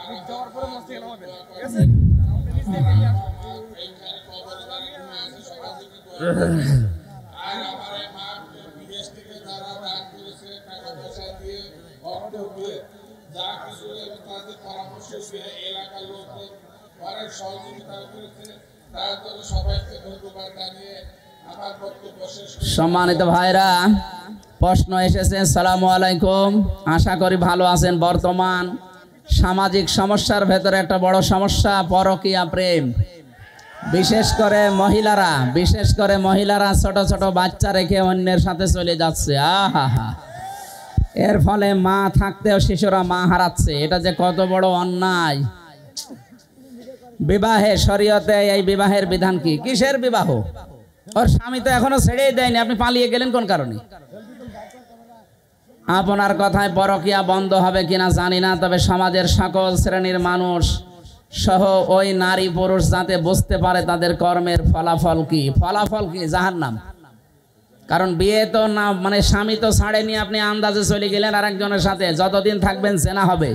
ভিড় যাওয়ার পরে মঞ্চ থেকে নামাবেন, ঠিক আছে? আপনি নিচ থেকে যা কিছু তাদের পরামর্শ এলাকার লোকদের অনেক সহযোগিতা করেছে, তার জন্য সবাইকে ধন্যবাদ জানিয়ে আমার বক্তব্য শেষ করছি। সম্মানিত ভাইরা, প্রশ্ন এসেছে। আসসালামু আলাইকুম, আশা করি ভালো আছেন। বর্তমান সামাজিক সমস্যার ভেতরে একটা বড় সমস্যা পরকীয়া প্রেম। বিশেষ করে মহিলারা ছোট ছোট বাচ্চা রেখে অন্যের সাথে চলে যাচ্ছে। আহা হা, এর ফলে মা থাকতেও শিশুরা মা হারাচ্ছে। এটা যে কত বড় অন্যায়। বিবাহে শরীয়তে এই বিবাহের বিধান কি? কিসের বিবাহ? ওর স্বামী তো এখনো ছেড়েই দেয়নি, আপনি পালিয়ে গেলেন কোন কারণে? আপনার কথায় পরকীয়া বন্ধ হবে কিনা জানি না, তবে সমাজের সকল শ্রেণীর মানুষ সহ ওই নারী পুরুষ যাতে বুঝতে পারে তাদের কর্মের ফলাফল কি। জাহান্নাম। কারণ বিয়ে তো না, মানে স্বামী তো ছাড়েনি, আপনি আন্দাজে চলে গেলেন আরেকজনের সাথে, যতদিন থাকবেন জেনা হবে।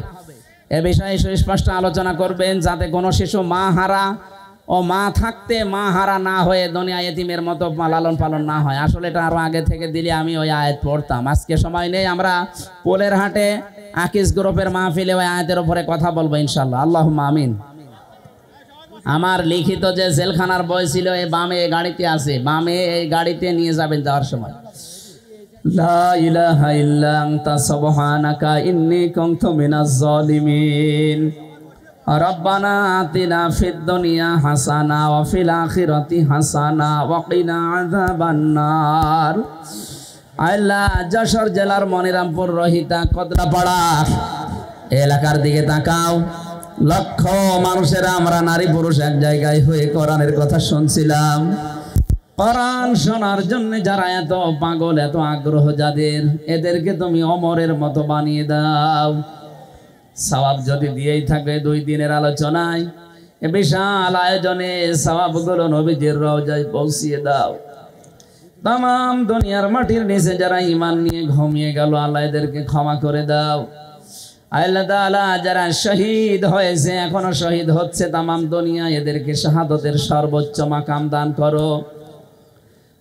এ বিষয়ে সুস্পষ্ট আলোচনা করবেন যাতে কোনো শিশু মা হারা ও মা থাকতে মা হারা না হয়ে দুনিয়া এতিমের মতো লালন পালন না হয়। আসলে এটা আরো আগে থেকে দিলে আমি ওই আয়াত পড়তাম। আজকে সময় নেই, আমরা পোলের হাটে আকিস গ্রুপের মাহফিলে ওই আয়াতের উপরে কথা বলবো ইনশাল্লাহ। আল্লাহুম্মা আমিন। আমার লিখিত যে জেলখানার বই ছিল এই বামে এই গাড়িতে আছে, বামে এই গাড়িতে নিয়ে যাবেন যাওয়ার সময়। লা ইলাহা ইল্লা আনতা সুবহানাকা ইন্নী কুনতু মিনাজ জালিমিন। রব্বানা আতিনা ফিদ দুনিয়া হাসানা ওয়া ফিল আখিরাতি হাসানা ওয়া কিনা আযাবান নার। আল্লাহ, যশোর জেলার মনিরামপুর রহিতা কদরাপাড়া এলাকার দিকে তাকাও। লক্ষ মানুষেরা আমরা নারী পুরুষ এক জায়গায় হয়ে কোরআনের কথা শুনছিলাম। কোরআন শোনার জন্য যারা এত পাগল, এত আগ্রহ যাদের, এদেরকে তুমি অমরের মতো বানিয়ে দাও। সওয়াব যদি দিয়েই থাকে 2 দিনের আলোচনায়, এ বিশাল আয়োজনে সওয়াবগুলো নবীজির রওজায় পৌঁছিয়ে দাও। তাম দুনিয়ার মাটির নিচে যারা ঈমান নিয়ে ঘুমিয়ে গেল, আল্লাহ এদেরকে ক্ষমা করে দাও। আল্লাহ তাআলা যারা শহীদ হয়েছে, এখনো শহীদ হচ্ছে তাম দুনিয়া, এদেরকে শাহাদতের সর্বোচ্চ মাকাম দান করো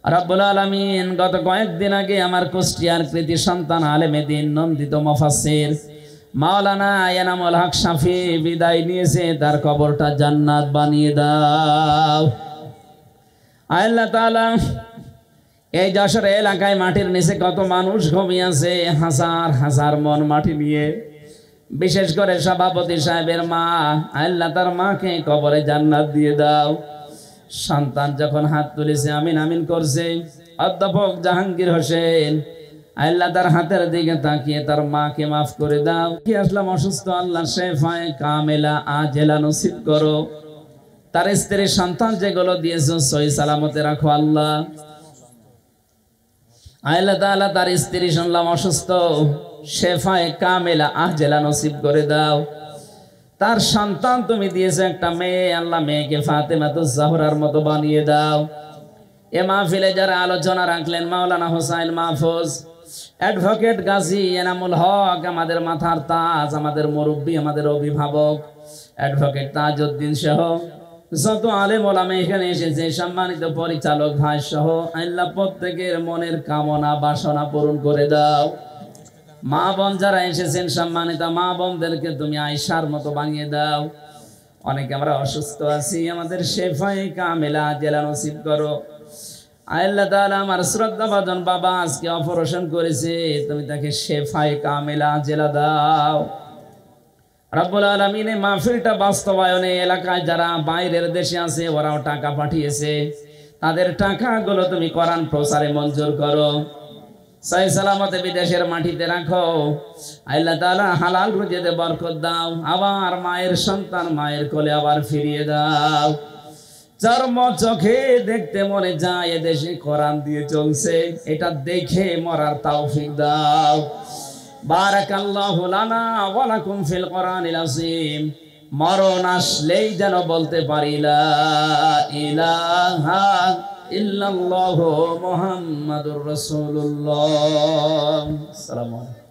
রব্বুল আলামিন। গত কয়েকদিন আগে আমার কুষ্টিয়ার কৃতি সন্তান আলেমে দ্বীন নন্দিত মুফাসসির মাওলানা এনামুল হক শাফি বিদায় নিয়েছে, তার কবরটা জান্নাত বানিয়ে দাও। আল্লাহ তাআলা এই যশোর এলাকায় মাটির নিচে কত মানুষ ঘুমিয়ে আছে, হাজার হাজার মন মাটি নিয়ে। বিশেষ করে সভাপতি সাহেবের মা, আল্লাহ তার মাকে কবরে জান্নাত দিয়ে দাও। সন্তান যখন হাত তুলেছে আমিন আমিন করছে, অধ্যাপক জাহাঙ্গীর হোসেন, আল্লাহ তার হাতের দিকে তাকিয়ে তার মাকে মাফ করে দাও। কি আসলাম অসুস্থ, আল্লাহ শেফায়ে কামেলা আজেলা নসিব করো। তার স্ত্রী সন্তান যেগুলো দিয়েছো সহি সালামতে রাখো আল্লাহ। আল্লাহ তাআলা তার স্ত্রী শুনলাম অসুস্থ, শেফায়ে কামেলা আজেলা নসিব করে দাও। তার সন্তান তুমি দিয়েছো একটা মেয়ে, আল্লাহ মেয়েকে ফাতেমাতুজ জাহরার মতো বানিয়ে দাও। এ মাহফিলে যারা আলোচনা রাখলেন, মাওলানা হোসাইন মাহফুজ, অ্যাডভোকেট গাজী এনামুল হক, আমাদের মাথার তাজ, আমাদের মুরব্বী, আমাদের অভিভাবক অ্যাডভোকেট তাজউদ্দিন সহ যত আলেম ওলামা এখানে এসেছে, সম্মানিত পরিচালক ভাই সহ, আল্লাহ প্রত্যেকের মনের কামনা বাসনা পূরণ করে দাও। মা বোন যারা এসেছেন, সম্মানিত মা বোনদেরকে তুমি আয়েশার মতো বানিয়ে দাও। অনেকে আমরা অসুস্থ আছি, আমাদের শেফায়ে কামেলা আজেলা নসিব করো। আল্লাহ তাআলা আমার শ্রদ্ধাভাজন বাবা আজকে অপারেশন করেছে, তুমি তাকে শেফায়ে কামেলা আজেলা দাও রব্বুল আলামিন। মাহফিলটা বাস্তবায়নে এলাকায় যারা বাইরের দেশে আছে, ওরাও টাকা পাঠিয়েছে, তাদের টাকাগুলো তুমি কোরআন প্রচারে মঞ্জুর করো। সহি সালামতে বিদেশের মাটিতে রাখো। আল্লাহ তাআলা হালাল রুজিতে বরকত দাও। আবার মায়ের সন্তান মায়ের কোলে আবার ফিরিয়ে দাও। চর্ম চোখে দেখতে মনে যায় এদেশে কোরআন দিয়ে চলছে, এটা দেখে মরার তৌফিক দাও। বারাকাল্লাহু লানা ওয়া লাকুম ফিল কোরআনিল আযীম। মরণ আসলেই যেন বলতে পারি লা ইলাহা ইল্লাল্লাহু মুহাম্মাদুর রাসূলুল্লাহ। আসসালামু আলাইকুম।